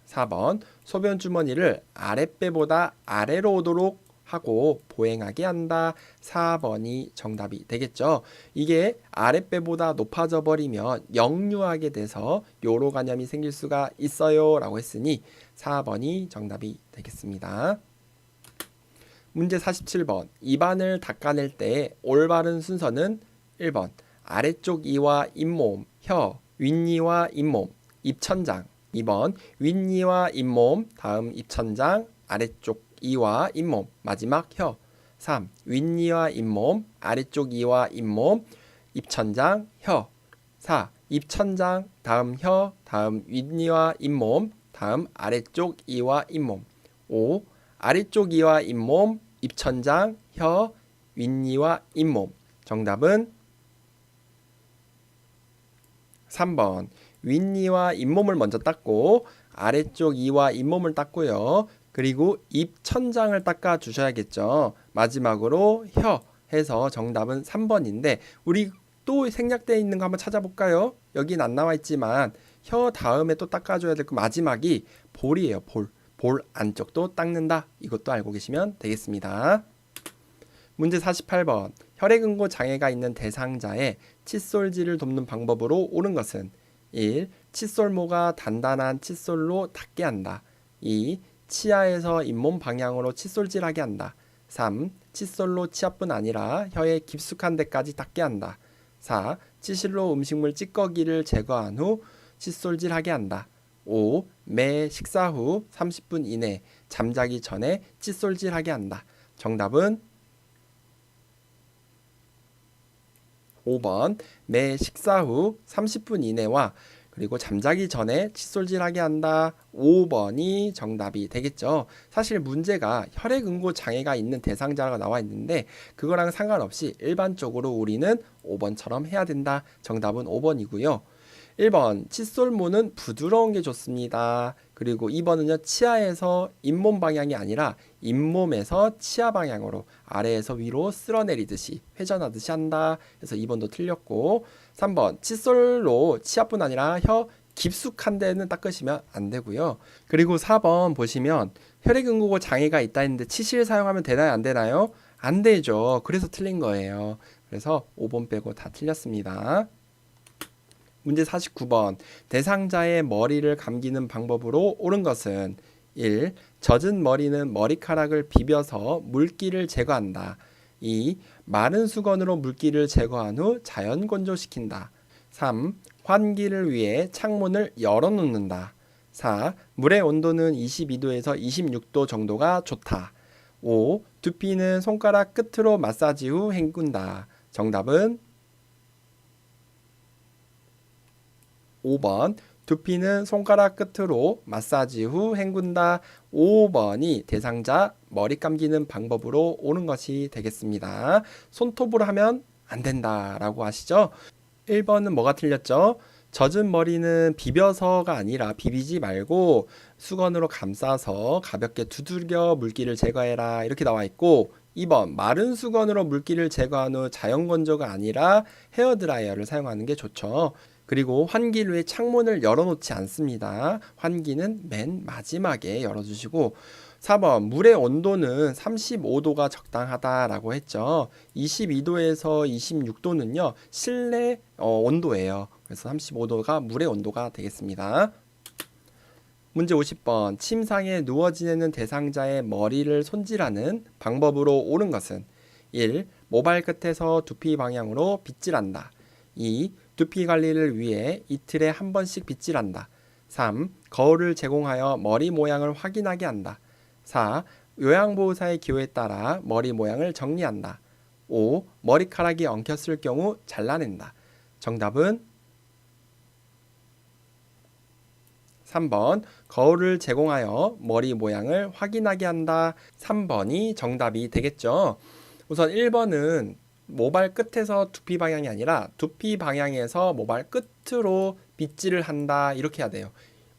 4번 소변주머니를 아랫배보다 아래로 오도록 하고 보행하게 한다. 4번이 정답이 되겠죠. 이게 아랫배보다 높아져 버리면 역류하게 돼서 요로 간염이 생길 수가 있어요 라고 했으니 4번이 정답이 되겠습니다. 문제 47번. 입안을 닦아낼 때 올바른 순서는 1번 아래쪽 이와 잇몸, 혀, 윗니와 잇몸, 입천장. 2번 윗니와 잇몸, 다음 입천장, 아래쪽 이와 잇몸, 마지막 혀. 3. 윗니와 잇몸, 아래쪽 이와 잇몸, 입천장, 혀. 4. 입천장, 다음 혀, 다음 윗니와 잇몸, 다음 아래쪽 이와 잇몸. 5. 아래쪽 이와 잇몸, 입천장, 혀, 윗니와 잇몸. 정답은 3번 윗니와 잇몸을 먼저 닦고 아래쪽 이와 잇몸을 닦고요. 그리고 입 천장을 닦아 주셔야겠죠. 마지막으로 혀 해서 정답은 3번인데 우리 또 생략되어 있는 거 한번 찾아볼까요? 여긴 안 나와 있지만 혀 다음에 또 닦아줘야 될 거 마지막이 볼이에요. 볼. 볼 안쪽도 닦는다. 이것도 알고 계시면 되겠습니다. 문제 48번. 혈액응고 장애가 있는 대상자의 칫솔질을 돕는 방법으로 옳은 것은 1. 칫솔모가 단단한 칫솔로 닿게 한다. 2. 치아에서 잇몸 방향으로 칫솔질하게 한다. 3. 칫솔로 치아뿐 아니라 혀의 깊숙한 데까지 닿게 한다. 4. 치실로 음식물 찌꺼기를 제거한 후 칫솔질하게 한다. 5. 매 식사 후 30분 이내 잠자기 전에 칫솔질하게 한다. 정답은 5번 매 식사 후 30분 이내와 그리고 잠자기 전에 칫솔질하게 한다. 5번이 정답이 되겠죠. 사실 문제가 혈액응고 장애가 있는 대상자가 나와 있는데 그거랑 상관없이 일반적으로 우리는 5번처럼 해야 된다. 정답은 5번이고요. 1번 칫솔모는 부드러운 게 좋습니다. 그리고 2번은요. 치아에서 잇몸 방향이 아니라 잇몸에서 치아 방향으로 아래에서 위로 쓸어내리듯이 회전하듯이 한다. 그래서 2번도 틀렸고 3번 칫솔로 치아뿐 아니라 혀 깊숙한 데는 닦으시면 안 되고요. 그리고 4번 보시면 혈액응고 장애가 있다 했는데 치실 사용하면 되나요? 안 되나요? 안 되죠. 그래서 틀린 거예요. 그래서 5번 빼고 다 틀렸습니다. 문제 49번. 대상자의 머리를 감기는 방법으로 옳은 것은 1. 젖은 머리는 머리카락을 비벼서 물기를 제거한다. 2. 마른 수건으로 물기를 제거한 후 자연 건조시킨다. 3. 환기를 위해 창문을 열어놓는다. 4. 물의 온도는 22도에서 26도 정도가 좋다. 5. 두피는 손가락 끝으로 마사지 후 헹군다. 정답은 5번 두피는 손가락 끝으로 마사지 후 헹군다. 5번이 대상자 머리 감기는 방법으로 옳은 것이 되겠습니다. 손톱으로 하면 안 된다라고 아시죠? 1번은 뭐가 틀렸죠? 젖은 머리는 비벼서가 아니라 비비지 말고 수건으로 감싸서 가볍게 두들겨 물기를 제거해라 이렇게 나와 있고 2번 마른 수건으로 물기를 제거한 후 자연 건조가 아니라 헤어드라이어를 사용하는 게 좋죠. 그리고 환기를 위해 창문을 열어놓지 않습니다. 환기는 맨 마지막에 열어주시고 4번 물의 온도는 35도가 적당하다라고 했죠. 22도에서 26도는요 실내 온도예요. 그래서 35도가 물의 온도가 되겠습니다. 문제 50번 침상에 누워 지내는 대상자의 머리를 손질하는 방법으로 옳은 것은 1. 모발 끝에서 두피 방향으로 빗질한다. 2. 두피 관리를 위해 이틀에 한 번씩 빗질한다. 3. 거울을 제공하여 머리 모양을 확인하게 한다. 4. 요양보호사의 기호에 따라 머리 모양을 정리한다. 5. 머리카락이 엉켰을 경우 잘라낸다. 정답은 3번 거울을 제공하여 머리 모양을 확인하게 한다. 3번이 정답이 되겠죠. 우선 1번은 모발 끝에서 두피 방향이 아니라 두피 방향에서 모발 끝으로 빗질을 한다 이렇게 해야 돼요.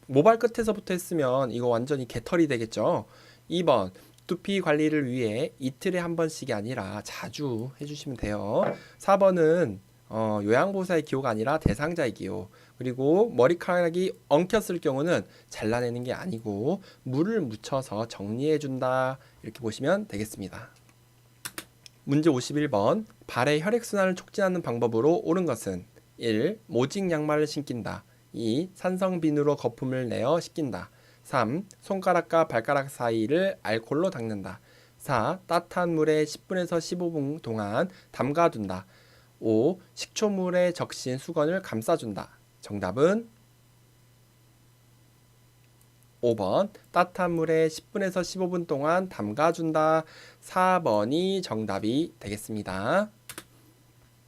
모발 끝에서부터 했으면 이거 완전히 개털이 되겠죠. 2번 두피 관리를 위해 이틀에 한 번씩이 아니라 자주 해주시면 돼요. 4번은 요양보호사의 기호가 아니라 대상자의 기호. 그리고 머리카락이 엉켰을 경우는 잘라내는 게 아니고 물을 묻혀서 정리해준다 이렇게 보시면 되겠습니다. 문제 51번 발의 혈액순환을 촉진하는 방법으로 옳은 것은 1. 모직 양말을 신긴다. 2. 산성비누로 거품을 내어 씻긴다. 3. 손가락과 발가락 사이를 알코올로 닦는다. 4. 따뜻한 물에 10분에서 15분 동안 담가둔다. 5. 식초물에 적신 수건을 감싸준다. 정답은 5번 따뜻한 물에 10분에서 15분 동안 담가준다. 4번이 정답이 되겠습니다.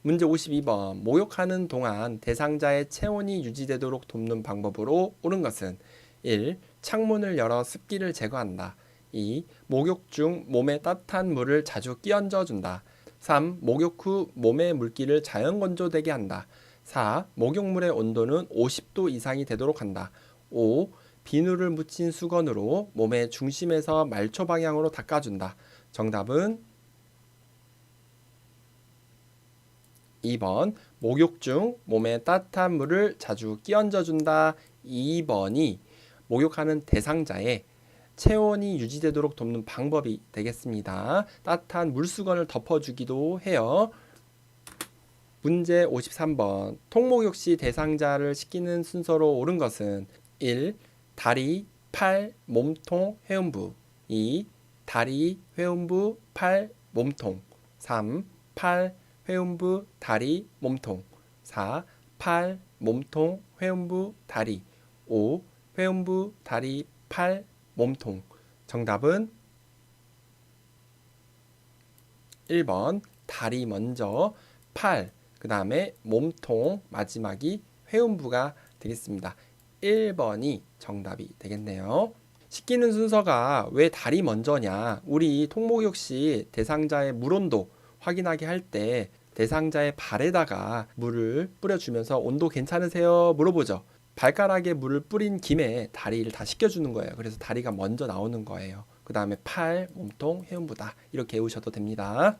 문제 52번 목욕하는 동안 대상자의 체온이 유지되도록 돕는 방법으로 옳은 것은 1. 창문을 열어 습기를 제거한다. 2. 목욕 중 몸에 따뜻한 물을 자주 끼얹어 준다. 3. 목욕 후 몸의 물기를 자연 건조되게 한다. 4. 목욕물의 온도는 50도 이상이 되도록 한다. 5. 비누를 묻힌 수건으로 몸의 중심에서 말초 방향으로 닦아준다. 정답은 2번. 목욕 중 몸에 따뜻한 물을 자주 끼얹어 준다. 2번이 목욕하는 대상자의 체온이 유지되도록 돕는 방법이 되겠습니다. 따뜻한 물수건을 덮어주기도 해요. 문제 53번. 통목욕 시 대상자를 씻기는 순서로 옳은 것은 1. 다리, 팔, 몸통, 회음부. 2. 다리, 회음부, 팔, 몸통. 3. 팔, 회음부, 다리, 몸통. 4. 팔, 몸통, 회음부, 다리. 5. 회음부, 다리, 팔, 몸통. 정답은 1번. 다리 먼저, 팔, 그 다음에 몸통, 마지막이 회음부가 되겠습니다. 1번이 정답이 되겠네요. 씻기는 순서가 왜 다리 먼저냐? 우리 통목욕 시 대상자의 물온도 확인하게 할 때 대상자의 발에다가 물을 뿌려주면서 온도 괜찮으세요? 물어보죠. 발가락에 물을 뿌린 김에 다리를 다 씻겨주는 거예요. 그래서 다리가 먼저 나오는 거예요. 그 다음에 팔, 몸통, 회음부다. 이렇게 외우셔도 됩니다.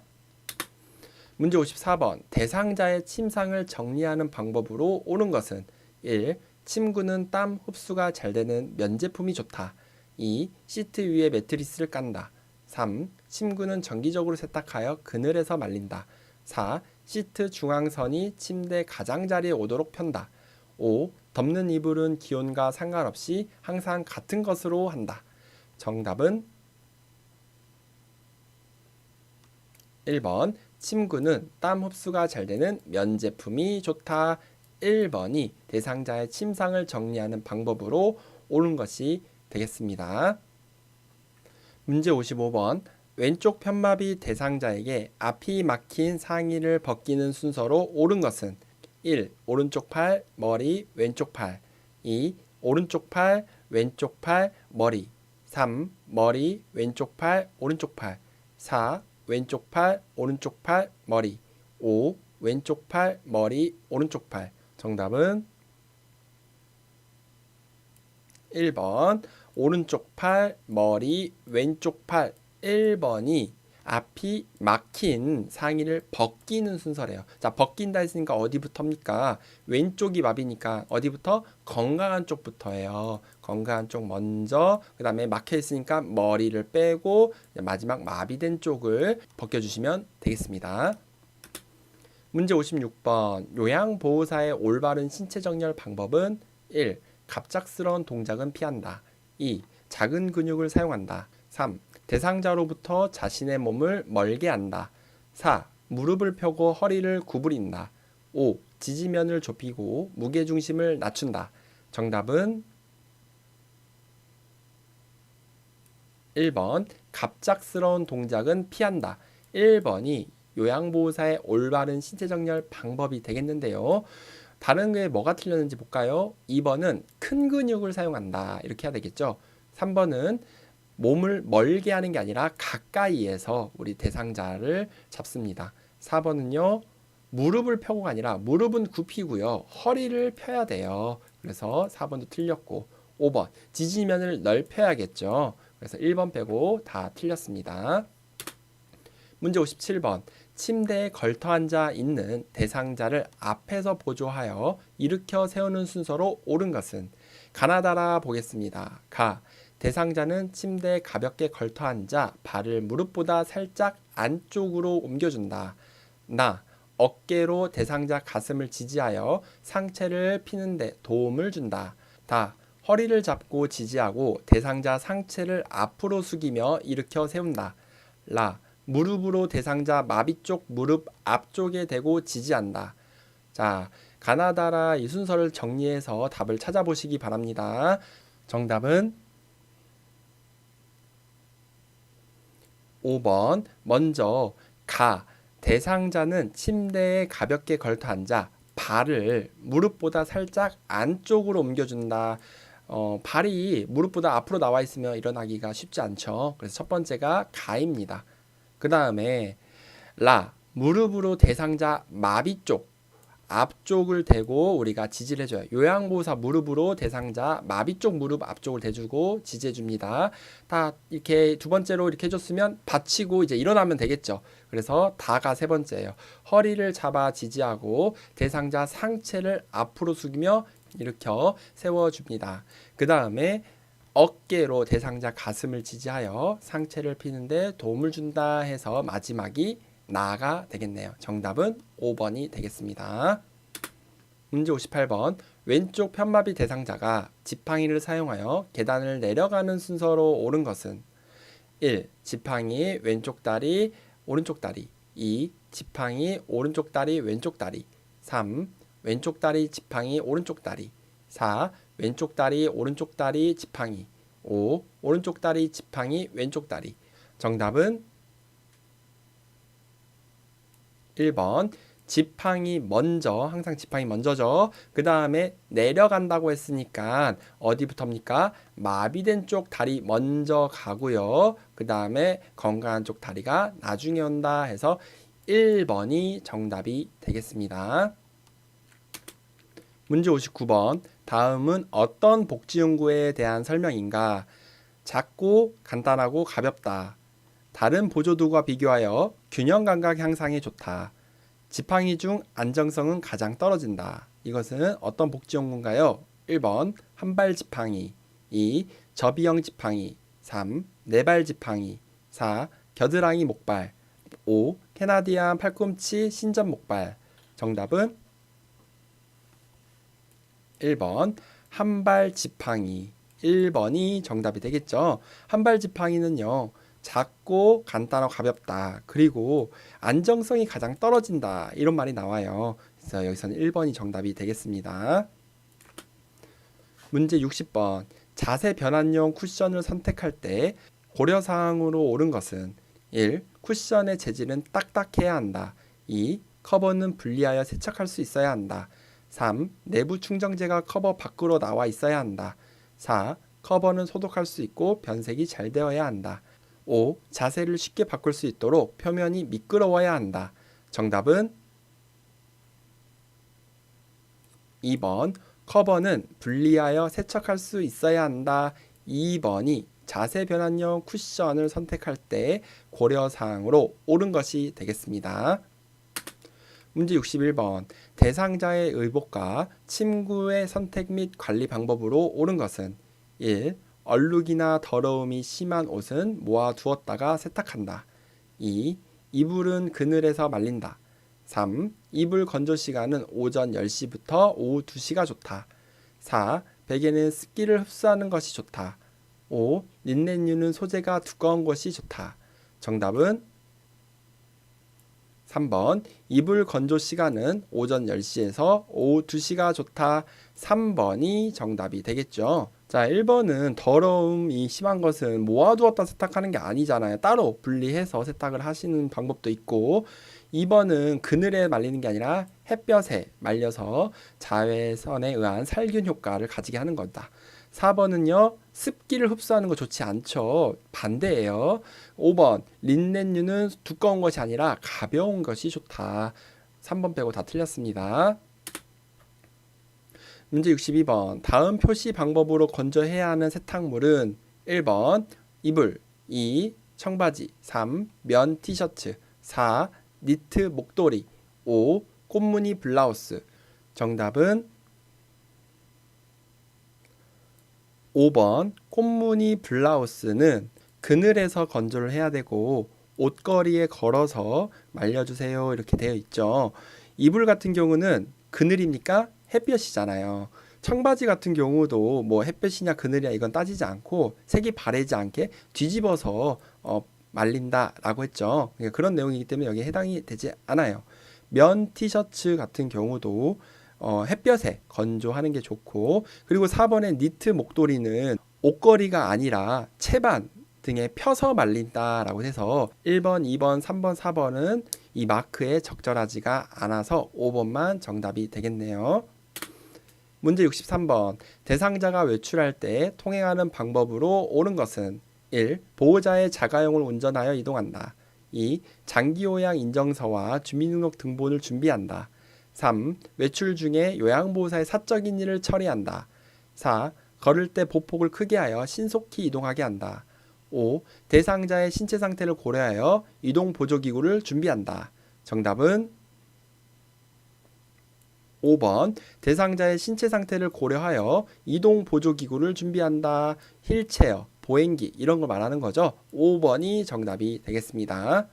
문제 54번. 대상자의 침상을 정리하는 방법으로 옳은 것은 1. 침구는 땀 흡수가 잘 되는 면제품이 좋다. 2. 시트 위에 매트리스를 깐다. 3. 침구는 정기적으로 세탁하여 그늘에서 말린다. 4. 시트 중앙선이 침대 가장자리에 오도록 편다. 5. 덮는 이불은 기온과 상관없이 항상 같은 것으로 한다. 정답은 1번. 침구는 땀 흡수가 잘 되는 면제품이 좋다. 1번이 대상자의 침상을 정리하는 방법으로 옳은 것이 되겠습니다. 문제 55번. 왼쪽 편마비 대상자에게 앞이 막힌 상의를 벗기는 순서로 옳은 것은 1. 오른쪽 팔, 머리, 왼쪽 팔. 2. 오른쪽 팔, 왼쪽 팔, 머리. 3. 머리, 왼쪽 팔, 오른쪽 팔. 4. 왼쪽 팔, 오른쪽 팔, 머리. 5. 왼쪽 팔, 머리, 오른쪽 팔. 정답은 1번. 오른쪽 팔, 머리, 왼쪽 팔. 1번이 앞이 막힌 상의를 벗기는 순서래요. 자, 벗긴다 했으니까 어디부터입니까? 왼쪽이 마비니까 어디부터? 건강한 쪽부터예요. 건강한 쪽 먼저, 그 다음에 막혀 있으니까 머리를 빼고 마지막 마비된 쪽을 벗겨주시면 되겠습니다. 문제 56번. 요양보호사의 올바른 신체 정렬 방법은 1. 갑작스러운 동작은 피한다. 2. 작은 근육을 사용한다. 3. 대상자로부터 자신의 몸을 멀게 한다. 4. 무릎을 펴고 허리를 구부린다. 5. 지지면을 좁히고 무게중심을 낮춘다. 정답은 1번. 갑작스러운 동작은 피한다. 1번이 요양보호사의 올바른 신체정렬 방법이 되겠는데요. 다른 게 뭐가 틀렸는지 볼까요? 2번은 큰 근육을 사용한다. 이렇게 해야 되겠죠. 3번은 몸을 멀게 하는 게 아니라 가까이에서 우리 대상자를 잡습니다. 4번은요. 무릎을 펴고가 아니라 무릎은 굽히고요. 허리를 펴야 돼요. 그래서 4번도 틀렸고 5번 지지면을 넓혀야겠죠. 그래서 1번 빼고 다 틀렸습니다. 문제 57번. 침대에 걸터 앉아 있는 대상자를 앞에서 보조하여 일으켜 세우는 순서로 옳은 것은 가나다라 보겠습니다. 가. 대상자는 침대에 가볍게 걸터 앉아 발을 무릎보다 살짝 안쪽으로 옮겨준다. 나. 어깨로 대상자 가슴을 지지하여 상체를 피는 데 도움을 준다. 다. 허리를 잡고 지지하고 대상자 상체를 앞으로 숙이며 일으켜 세운다. 라. 무릎으로 대상자 마비 쪽 무릎 앞쪽에 대고 지지한다. 자, 가나다라 이 순서를 정리해서 답을 찾아보시기 바랍니다. 정답은 5번. 먼저 가. 대상자는 침대에 가볍게 걸터 앉아 발을 무릎보다 살짝 안쪽으로 옮겨준다. 발이 무릎보다 앞으로 나와 있으면 일어나기가 쉽지 않죠. 그래서 첫 번째가 가입니다. 그 다음에 라. 무릎으로 대상자 마비 쪽 앞쪽을 대고 우리가 지지를 해줘요. 요양보호사 무릎으로 대상자 마비 쪽 무릎 앞쪽을 대주고 지지해줍니다. 다 이렇게 두 번째로 이렇게 해줬으면 받치고 이제 일어나면 되겠죠. 그래서 다가 세 번째예요. 허리를 잡아 지지하고 대상자 상체를 앞으로 숙이며 일으켜 세워줍니다. 그 다음에 어깨로 대상자 가슴을 지지하여 상체를 피는데 도움을 준다 해서 마지막이 나가 되겠네요. 정답은 5번이 되겠습니다. 문제 58번. 왼쪽 편마비 대상자가 지팡이를 사용하여 계단을 내려가는 순서로 옳은 것은 1. 지팡이 왼쪽 다리 오른쪽 다리 2. 지팡이 오른쪽 다리 왼쪽 다리 3. 왼쪽 다리 지팡이 오른쪽 다리 4. 왼쪽 다리 오른쪽 다리 지팡이 5. 오른쪽 다리 지팡이 왼쪽 다리. 정답은 1번 지팡이 먼저, 항상 지팡이 먼저죠. 그 다음에 내려간다고 했으니까 어디부터입니까? 마비된 쪽 다리 먼저 가고요. 그 다음에 건강한 쪽 다리가 나중에 온다 해서 1번이 정답이 되겠습니다. 문제 59번. 다음은 어떤 복지용구에 대한 설명인가? 작고 간단하고 가볍다. 다른 보조도구와 비교하여 균형 감각 향상에 좋다. 지팡이 중 안정성은 가장 떨어진다. 이것은 어떤 복지용구인가요? 1번 한발 지팡이 2. 접이형 지팡이 3. 네발 지팡이 4. 겨드랑이 목발 5. 캐나디안 팔꿈치 신전 목발. 정답은 1번 한발 지팡이 1번이 정답이 되겠죠. 한발 지팡이는요. 작고 간단하고 가볍다. 그리고 안정성이 가장 떨어진다. 이런 말이 나와요. 그래서 여기서는 1번이 정답이 되겠습니다. 문제 60번. 자세 변환용 쿠션을 선택할 때 고려사항으로 옳은 것은 1. 쿠션의 재질은 딱딱해야 한다. 2. 커버는 분리하여 세척할 수 있어야 한다. 3. 내부 충전재가 커버 밖으로 나와 있어야 한다. 4. 커버는 소독할 수 있고 변색이 잘 되어야 한다. 5. 자세를 쉽게 바꿀 수 있도록 표면이 미끄러워야 한다. 정답은 2번 커버는 분리하여 세척할 수 있어야 한다. 2번이 자세 변환용 쿠션을 선택할 때 고려사항으로 옳은 것이 되겠습니다. 문제 61번. 대상자의 의복과 침구의 선택 및 관리 방법으로 옳은 것은 1. 얼룩이나 더러움이 심한 옷은 모아두었다가 세탁한다. 2. 이불은 그늘에서 말린다. 3. 이불 건조 시간은 오전 10시부터 오후 2시가 좋다. 4. 베개는 습기를 흡수하는 것이 좋다. 5. 린넨유는 소재가 두꺼운 것이 좋다. 정답은 3번 이불 건조 시간은 오전 10시에서 오후 2시가 좋다. 3번이 정답이 되겠죠. 자, 1번은 더러움이 심한 것은 모아두었다 세탁하는 게 아니잖아요. 따로 분리해서 세탁을 하시는 방법도 있고 2번은 그늘에 말리는 게 아니라 햇볕에 말려서 자외선에 의한 살균 효과를 가지게 하는 거다. 4번은요. 습기를 흡수하는 거 좋지 않죠. 반대예요. 5번 린넨유는 두꺼운 것이 아니라 가벼운 것이 좋다. 3번 빼고 다 틀렸습니다. 문제 62번. 다음 표시 방법으로 건조해야 하는 세탁물은 1번 이불 2. 청바지 3. 면 티셔츠 4. 니트 목도리 5. 꽃무늬 블라우스. 정답은 5번 꽃무늬 블라우스는 그늘에서 건조를 해야 되고 옷걸이에 걸어서 말려주세요. 이렇게 되어 있죠. 이불 같은 경우는 그늘입니까? 햇볕이잖아요. 청바지 같은 경우도 뭐 햇볕이냐 그늘이냐 이건 따지지 않고 색이 바래지 않게 뒤집어서 말린다라고 했죠. 그러니까 그런 내용이기 때문에 여기에 해당이 되지 않아요. 면 티셔츠 같은 경우도 햇볕에 건조하는 게 좋고 그리고 4번의 니트 목도리는 옷걸이가 아니라 채반 등에 펴서 말린다라고 해서 1번, 2번, 3번, 4번은 이 마크에 적절하지가 않아서 5번만 정답이 되겠네요. 문제 63번. 대상자가 외출할 때 통행하는 방법으로 옳은 것은 1. 보호자의 자가용을 운전하여 이동한다. 2. 장기요양 인정서와 주민등록 등본을 준비한다. 3. 외출 중에 요양보호사의 사적인 일을 처리한다. 4. 걸을 때 보폭을 크게 하여 신속히 이동하게 한다. 5. 대상자의 신체 상태를 고려하여 이동 보조기구를 준비한다. 정답은 5번 대상자의 신체 상태를 고려하여 이동 보조기구를 준비한다. 휠체어, 보행기 이런 걸 말하는 거죠. 5번이 정답이 되겠습니다.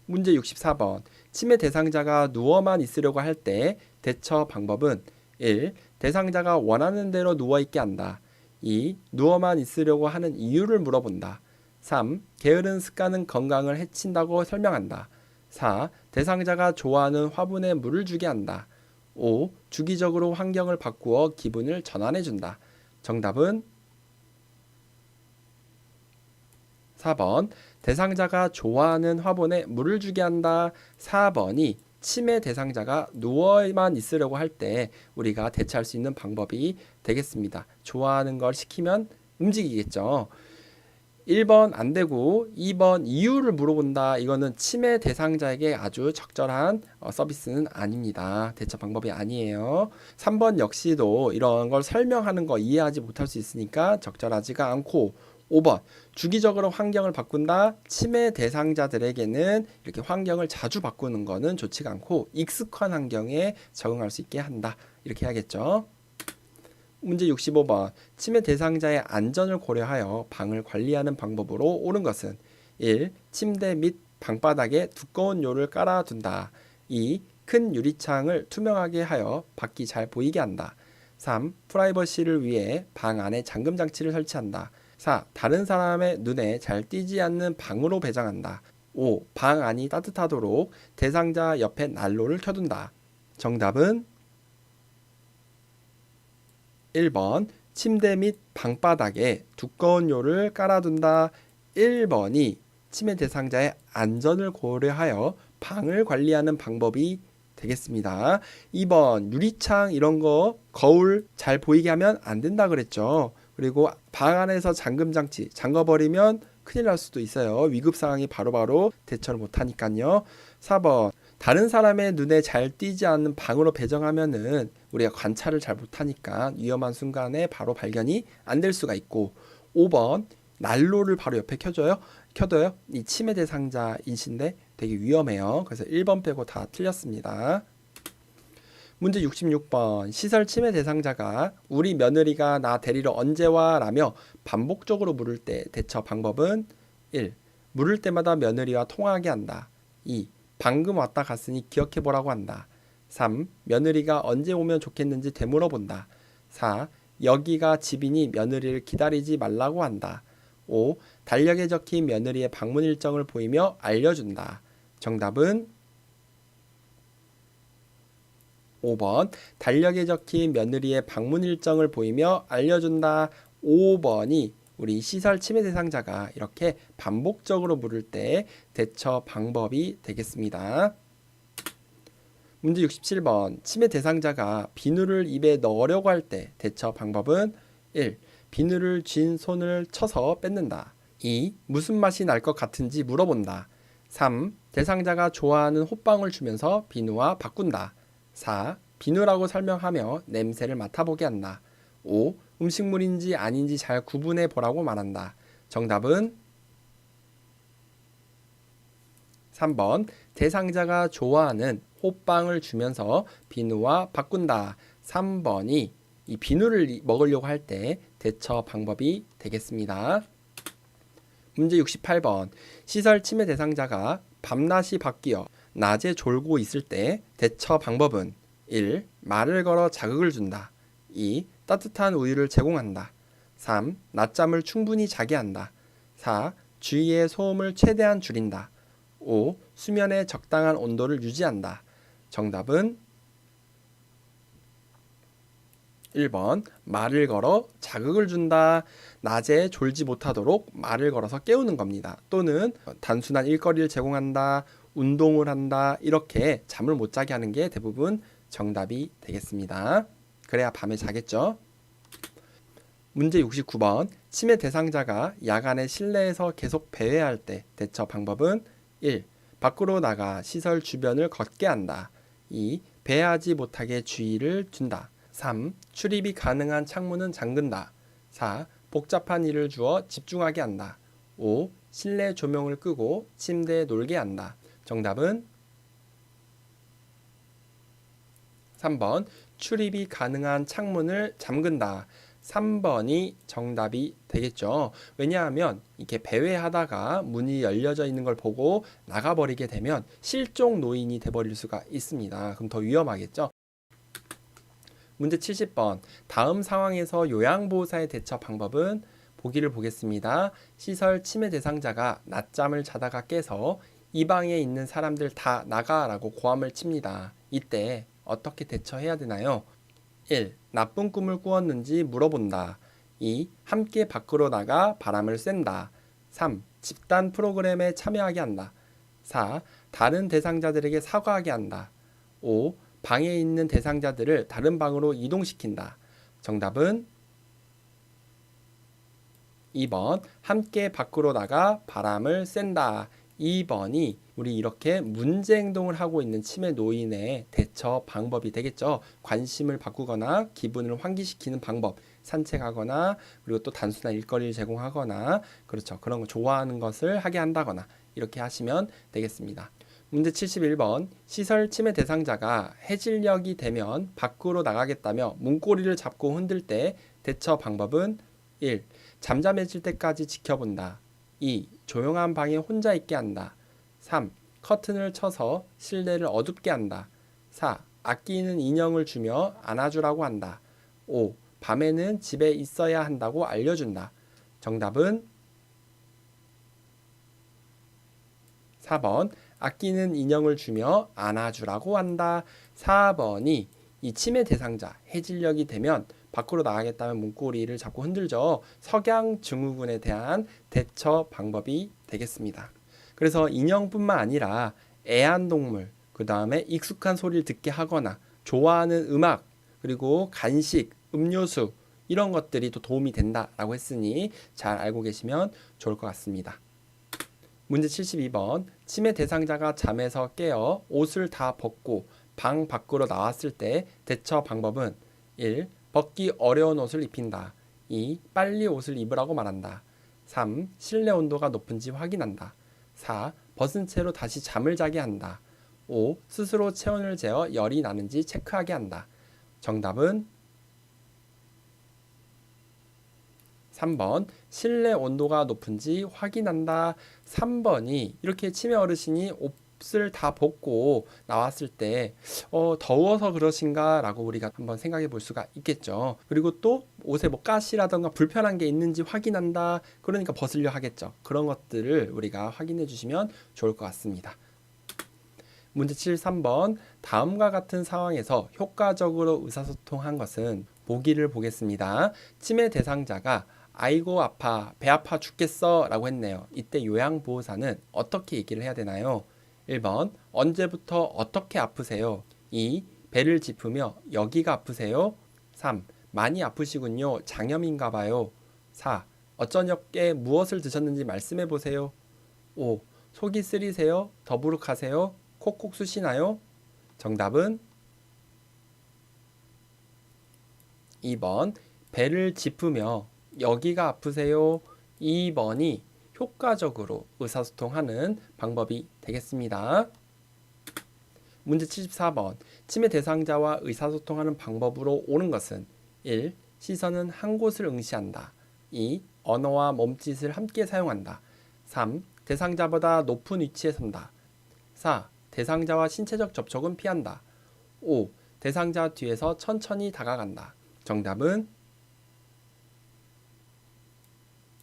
문제 64번 치매 대상자가 누워만 있으려고 할 때 대처 방법은 1. 대상자가 원하는 대로 누워있게 한다. 2. 누워만 있으려고 하는 이유를 물어본다. 3. 게으른 습관은 건강을 해친다고 설명한다. 4. 대상자가 좋아하는 화분에 물을 주게 한다. 5. 주기적으로 환경을 바꾸어 기분을 전환해준다. 정답은 4번 대상자가 좋아하는 화분에 물을 주게 한다. 4번이 치매 대상자가 누워만 있으려고 할 때 우리가 대처할 수 있는 방법이 되겠습니다. 좋아하는 걸 시키면 움직이겠죠. 1번 안 되고 2번 이유를 물어본다. 이거는 치매 대상자에게 아주 적절한 서비스는 아닙니다. 대처 방법이 아니에요. 3번 역시도 이런 걸 설명하는 거 이해하지 못할 수 있으니까 적절하지가 않고 5번 주기적으로 환경을 바꾼다. 치매 대상자들에게는 이렇게 환경을 자주 바꾸는 거는 좋지가 않고 익숙한 환경에 적응할 수 있게 한다. 이렇게 해야겠죠. 문제 65번 치매 대상자의 안전을 고려하여 방을 관리하는 방법으로 옳은 것은 1. 침대 및 방바닥에 두꺼운 요를 깔아둔다. 2. 큰 유리창을 투명하게 하여 밖이 잘 보이게 한다. 3. 프라이버시를 위해 방 안에 잠금장치를 설치한다. 4. 다른 사람의 눈에 잘 띄지 않는 방으로 배정한다. 5. 방 안이 따뜻하도록 대상자 옆에 난로를 켜둔다. 정답은 1번 침대 및 방바닥에 두꺼운 요를 깔아둔다. 1번이 치매 대상자의 안전을 고려하여 방을 관리하는 방법이 되겠습니다. 2번 유리창 이런 거 거울 잘 보이게 하면 안 된다 그랬죠. 그리고 방 안에서 잠금장치 잠궈버리면 큰일 날 수도 있어요. 위급 상황이 바로바로 대처를 못하니까요. 4번 다른 사람의 눈에 잘 띄지 않는 방으로 배정하면은 우리가 관찰을 잘 못하니까 위험한 순간에 바로 발견이 안 될 수가 있고 5번 난로를 바로 옆에 켜둬요. 이 치매 대상자이신데 되게 위험해요. 그래서 1번 빼고 다 틀렸습니다. 문제 66번 시설 치매 대상자가 우리 며느리가 나 데리러 언제 와? 라며 반복적으로 물을 때 대처 방법은 1. 물을 때마다 며느리와 통화하게 한다. 2. 방금 왔다 갔으니 기억해 보라고 한다. 3. 며느리가 언제 오면 좋겠는지 되물어본다. 4. 여기가 집이니 며느리를 기다리지 말라고 한다. 5. 달력에 적힌 며느리의 방문 일정을 보이며 알려준다. 정답은 5번 달력에 적힌 며느리의 방문 일정을 보이며 알려준다. 5번이 우리 시설 치매 대상자가 이렇게 반복적으로 물을 때 대처 방법이 되겠습니다. 문제 67번 치매 대상자가 비누를 입에 넣으려고 할 때 대처 방법은 1. 비누를 쥔 손을 쳐서 뺏는다. 2. 무슨 맛이 날 것 같은지 물어본다. 3. 대상자가 좋아하는 호빵을 주면서 비누와 바꾼다. 4. 비누라고 설명하며 냄새를 맡아보게 한다. 5. 음식물인지 아닌지 잘 구분해 보라고 말한다. 정답은 3번 대상자가 좋아하는 호빵을 주면서 비누와 바꾼다. 3번이 이 비누를 먹으려고 할 때 대처 방법이 되겠습니다. 문제 68번 시설 치매 대상자가 밤낮이 바뀌어 낮에 졸고 있을 때 대처 방법은 1. 말을 걸어 자극을 준다. 2. 따뜻한 우유를 제공한다. 3. 낮잠을 충분히 자게 한다. 4. 주위의 소음을 최대한 줄인다. 5. 수면의 적당한 온도를 유지한다. 정답은 1번 말을 걸어 자극을 준다. 낮에 졸지 못하도록 말을 걸어서 깨우는 겁니다. 또는 단순한 일거리를 제공한다. 운동을 한다. 이렇게 잠을 못 자게 하는 게 대부분 정답이 되겠습니다. 그래야 밤에 자겠죠. 문제 69번 치매 대상자가 야간에 실내에서 계속 배회할 때 대처 방법은 1. 밖으로 나가 시설 주변을 걷게 한다. 2. 배회하지 못하게 주의를 둔다. 3. 출입이 가능한 창문은 잠근다. 4. 복잡한 일을 주어 집중하게 한다. 5. 실내 조명을 끄고 침대에 놀게 한다. 정답은 3번 출입이 가능한 창문을 잠근다. 3번이 정답이 되겠죠. 왜냐하면 이렇게 배회하다가 문이 열려져 있는 걸 보고 나가버리게 되면 실종 노인이 돼버릴 수가 있습니다. 그럼 더 위험하겠죠. 문제 70번. 다음 상황에서 요양보호사의 대처 방법은 보기를 보겠습니다. 시설 침해 대상자가 낮잠을 자다가 깨서 이 방에 있는 사람들 다 나가라고 고함을 칩니다. 이때 어떻게 대처해야 되나요? 1. 나쁜 꿈을 꾸었는지 물어본다. 2. 함께 밖으로 나가 바람을 쐰다. 3. 집단 프로그램에 참여하게 한다. 4. 다른 대상자들에게 사과하게 한다. 5. 방에 있는 대상자들을 다른 방으로 이동시킨다. 정답은 2번 함께 밖으로 나가 바람을 쐰다. 2번이 우리 이렇게 문제 행동을 하고 있는 치매 노인의 대처 방법이 되겠죠. 관심을 바꾸거나 기분을 환기시키는 방법, 산책하거나 그리고 또 단순한 일거리를 제공하거나 그렇죠. 그런 거 좋아하는 것을 하게 한다거나 이렇게 하시면 되겠습니다. 문제 71번. 시설 침해 대상자가 해질녘이 되면 밖으로 나가겠다며 문고리를 잡고 흔들 때 대처 방법은 1. 잠잠해질 때까지 지켜본다. 2. 조용한 방에 혼자 있게 한다. 3. 커튼을 쳐서 실내를 어둡게 한다. 4. 아끼는 인형을 주며 안아주라고 한다. 5. 밤에는 집에 있어야 한다고 알려준다. 정답은 4번 아끼는 인형을 주며 안아주라고 한다. 4번이 이 치매 대상자 해질녘이 되면 밖으로 나가겠다면 문고리를 잡고 흔들죠. 석양 증후군에 대한 대처 방법이 되겠습니다. 그래서 인형뿐만 아니라 애완동물, 그 다음에 익숙한 소리를 듣게 하거나 좋아하는 음악, 그리고 간식, 음료수 이런 것들이 또 도움이 된다라고 했으니 잘 알고 계시면 좋을 것 같습니다. 문제 72번. 치매 대상자가 잠에서 깨어 옷을 다 벗고 방 밖으로 나왔을 때 대처 방법은 1. 벗기 어려운 옷을 입힌다. 2. 빨리 옷을 입으라고 말한다. 3. 실내 온도가 높은지 확인한다. 4. 벗은 채로 다시 잠을 자게 한다. 5. 스스로 체온을 재어 열이 나는지 체크하게 한다. 정답은 3번 실내 온도가 높은지 확인한다. 3번이 이렇게 치매 어르신이 옷을 다 벗고 나왔을 때 더워서 그러신가 라고 우리가 한번 생각해 볼 수가 있겠죠. 그리고 또 옷에 뭐 가시라던가 불편한 게 있는지 확인한다. 그러니까 벗으려 하겠죠. 그런 것들을 우리가 확인해 주시면 좋을 것 같습니다. 문제 73번. 다음과 같은 상황에서 효과적으로 의사소통한 것은 보기를 보겠습니다. 치매 대상자가 아이고 아파 배 아파 죽겠어 라고 했네요. 이때 요양보호사는 어떻게 얘기를 해야 되나요? 1번 언제부터 어떻게 아프세요? 2. 배를 짚으며 여기가 아프세요? 3. 많이 아프시군요. 장염인가 봐요. 4. 어저녁에 무엇을 드셨는지 말씀해 보세요. 5. 속이 쓰리세요? 더부룩하세요? 콕콕 쑤시나요? 정답은 2번 배를 짚으며 여기가 아프세요? 2번이 효과적으로 의사소통하는 방법이 되겠습니다. 문제 74번. 치매 대상자와 의사소통하는 방법으로 옳은 것은 1. 시선은 한 곳을 응시한다. 2. 언어와 몸짓을 함께 사용한다. 3. 대상자보다 높은 위치에 선다. 4. 대상자와 신체적 접촉은 피한다. 5. 대상자 뒤에서 천천히 다가간다. 정답은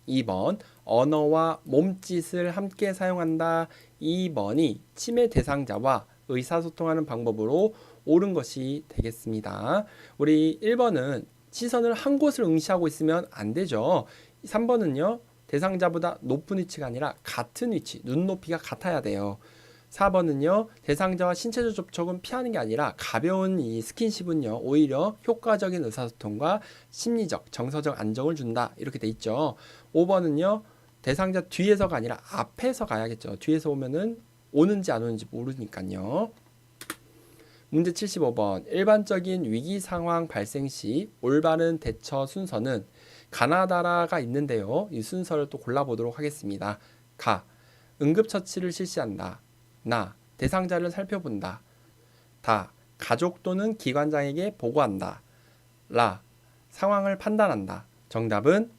2번 언어와 몸짓을 함께 사용한다. 2번이 치매 대상자와 의사소통하는 방법으로 옳은 것이 되겠습니다. 우리 1번은 시선을 한 곳을 응시하고 있으면 안 되죠. 3번은요. 대상자보다 높은 위치가 아니라 같은 위치, 눈높이가 같아야 돼요. 4번은요. 대상자와 신체적 접촉은 피하는 게 아니라 가벼운 이 스킨십은요. 오히려 효과적인 의사소통과 심리적, 정서적 안정을 준다. 이렇게 돼 있죠. 5번은요. 대상자 뒤에서가 아니라 앞에서 가야겠죠. 뒤에서 오면은 오는지 안 오는지 모르니까요. 문제 75번. 일반적인 위기 상황 발생 시 올바른 대처 순서는 가나다라가 있는데요. 이 순서를 또 골라보도록 하겠습니다. 가. 응급처치를 실시한다. 나. 대상자를 살펴본다. 다. 가족 또는 기관장에게 보고한다. 라. 상황을 판단한다. 정답은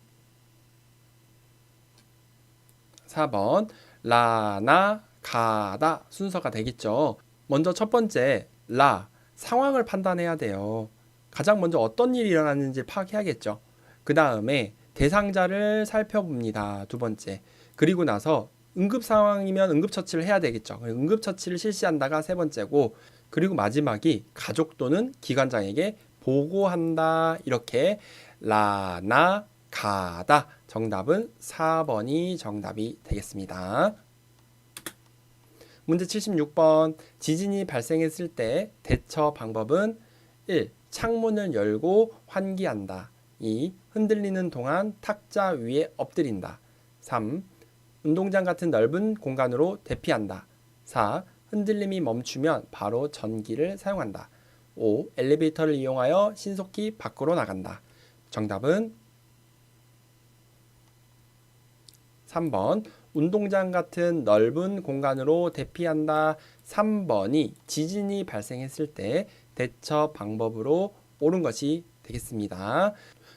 4번 라나 가다 순서가 되겠죠. 먼저 첫 번째 라 상황을 판단해야 돼요. 가장 먼저 어떤 일이 일어났는지 파악해야겠죠. 그 다음에 대상자를 살펴봅니다. 두 번째. 그리고 나서 응급 상황이면 응급처치를 해야 되겠죠. 응급처치를 실시한다가 세 번째고, 그리고 마지막이 가족 또는 기관장에게 보고한다. 이렇게 라나 가다. 정답은 4번이 정답이 되겠습니다. 문제 76번. 지진이 발생했을 때 대처 방법은 1. 창문을 열고 환기한다. 2. 흔들리는 동안 탁자 위에 엎드린다. 3. 운동장 같은 넓은 공간으로 대피한다. 4. 흔들림이 멈추면 바로 전기를 사용한다. 5. 엘리베이터를 이용하여 신속히 밖으로 나간다. 정답은 3번 운동장 같은 넓은 공간으로 대피한다. 3번이 지진이 발생했을 때 대처 방법으로 옳은 것이 되겠습니다.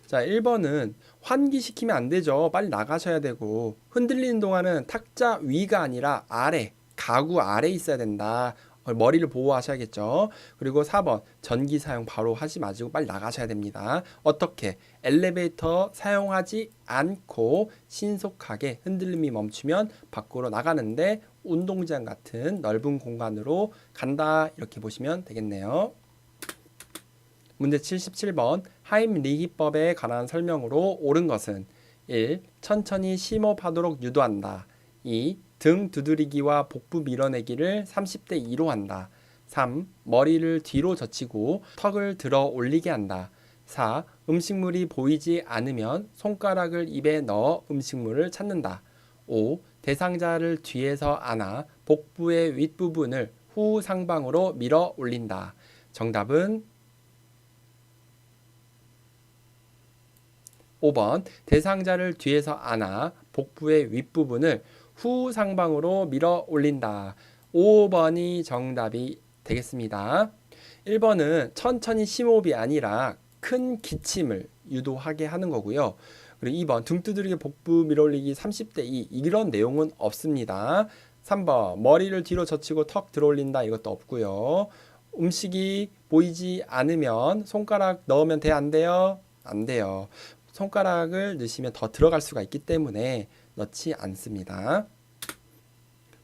자, 1번은 환기시키면 안 되죠. 빨리 나가셔야 되고, 흔들리는 동안은 탁자 위가 아니라 아래, 가구 아래 있어야 된다. 머리를 보호하셔야겠죠. 그리고 4번 전기 사용 바로 하지 마시고 빨리 나가셔야 됩니다. 어떻게? 엘리베이터 사용하지 않고 신속하게 흔들림이 멈추면 밖으로 나가는데 운동장 같은 넓은 공간으로 간다. 이렇게 보시면 되겠네요. 문제 77번. 하임리히법에 관한 설명으로 옳은 것은 1. 천천히 심호흡하도록 유도한다. 2. 등 두드리기와 복부 밀어내기를 30대 2로 한다. 3. 머리를 뒤로 젖히고 턱을 들어 올리게 한다. 4. 음식물이 보이지 않으면 손가락을 입에 넣어 음식물을 찾는다. 5. 대상자를 뒤에서 안아 복부의 윗부분을 후 상방으로 밀어 올린다. 정답은 5번 대상자를 뒤에서 안아 복부의 윗부분을 후 상방으로 밀어 올린다. 5번이 정답이 되겠습니다. 1번은 천천히 심호흡이 아니라 큰 기침을 유도하게 하는 거고요. 그리고 2번 등 두드리기 복부 밀어 올리기 30대 2 이런 내용은 없습니다. 3번 머리를 뒤로 젖히고 턱 들어 올린다. 이것도 없고요. 음식이 보이지 않으면 손가락 넣으면 돼? 안 돼요? 안 돼요. 손가락을 넣으시면 더 들어갈 수가 있기 때문에 넣지 않습니다.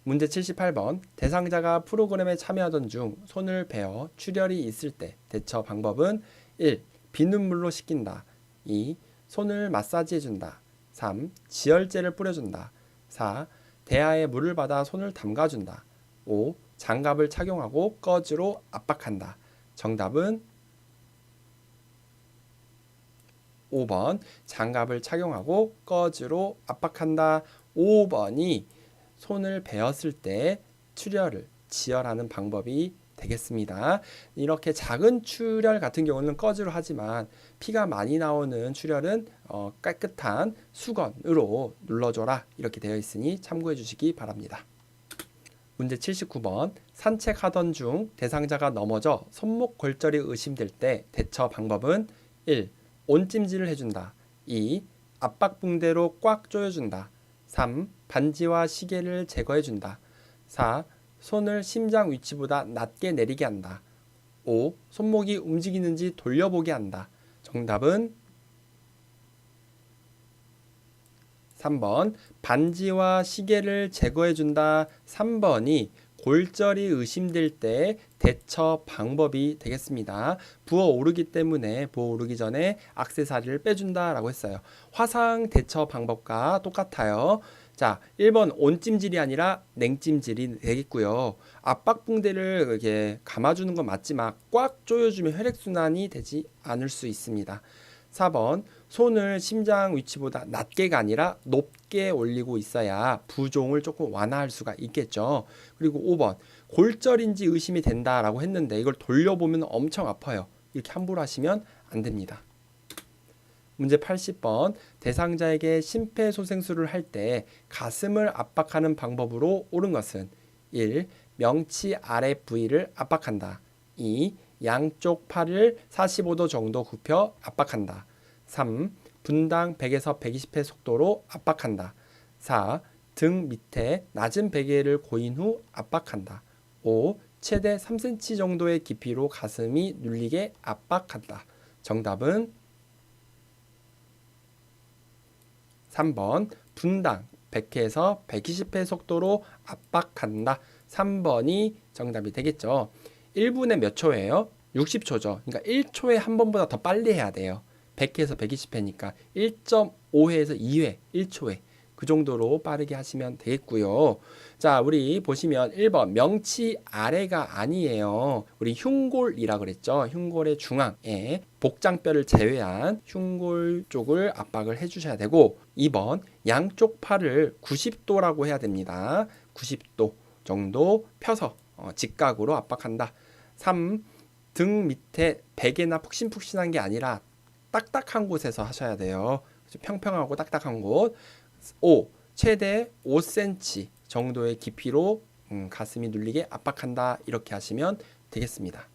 문제 78번. 대상자가 프로그램에 참여하던 중 손을 베어 출혈이 있을 때 대처 방법은 1. 비눗물로 씻긴다. 2. 손을 마사지해준다. 3. 지혈제를 뿌려준다. 4. 대야에 물을 받아 손을 담가준다. 5. 장갑을 착용하고 꺼즈로 압박한다. 정답은 5번 장갑을 착용하고 꺼즈로 압박한다. 5번이 손을 베었을 때 출혈을 지혈하는 방법이 되겠습니다. 이렇게 작은 출혈 같은 경우는 꺼즈로 하지만 피가 많이 나오는 출혈은 깨끗한 수건으로 눌러줘라 이렇게 되어 있으니 참고해 주시기 바랍니다. 문제 79번. 산책하던 중 대상자가 넘어져 손목 골절이 의심될 때 대처 방법은 1. 온찜질을 해준다. 2. 압박붕대로 꽉 조여준다. 3. 반지와 시계를 제거해준다. 4. 손을 심장 위치보다 낮게 내리게 한다. 5. 손목이 움직이는지 돌려보게 한다. 정답은 3번 반지와 시계를 제거해준다. 3번이 골절이 의심될 때 대처 방법이 되겠습니다. 부어오르기 때문에 부어오르기 전에 액세서리를 빼준다라고 했어요. 화상 대처 방법과 똑같아요. 자, 1번 온찜질이 아니라 냉찜질이 되겠고요. 압박붕대를 이렇게 감아주는 건 맞지만 꽉 조여주면 혈액순환이 되지 않을 수 있습니다. 4번 손을 심장 위치보다 낮게가 아니라 높게 올리고 있어야 부종을 조금 완화할 수가 있겠죠. 그리고 5번 골절인지 의심이 된다라고 했는데 이걸 돌려보면 엄청 아파요. 이렇게 함부로 하시면 안 됩니다. 문제 80번 대상자에게 심폐소생술을 할 때 가슴을 압박하는 방법으로 옳은 것은 1. 명치 아래 부위를 압박한다. 2. 양쪽 팔을 45도 정도 굽혀 압박한다. 3. 분당 100에서 120회 속도로 압박한다. 4. 등 밑에 낮은 베개를 고인 후 압박한다. 5. 최대 3cm 정도의 깊이로 가슴이 눌리게 압박한다. 정답은 3번 분당 100회에서 120회 속도로 압박한다. 3번이 정답이 되겠죠. 1분에 몇 초예요? 60초죠. 그러니까 1초에 한 번보다 더 빨리 해야 돼요. 100회에서 120회니까 1.5회에서 2회, 1초에 그 정도로 빠르게 하시면 되겠고요. 자, 우리 보시면 1번 명치 아래가 아니에요. 우리 흉골이라 그랬죠. 흉골의 중앙에 복장뼈를 제외한 흉골 쪽을 압박을 해주셔야 되고 2번 양쪽 팔을 90도라고 해야 됩니다. 90도 정도 펴서 직각으로 압박한다. 3. 등 밑에 베개나 푹신푹신한 게 아니라 딱딱한 곳에서 하셔야 돼요. 평평하고 딱딱한 곳. 5. 최대 5cm 정도의 깊이로 가슴이 눌리게 압박한다. 이렇게 하시면 되겠습니다.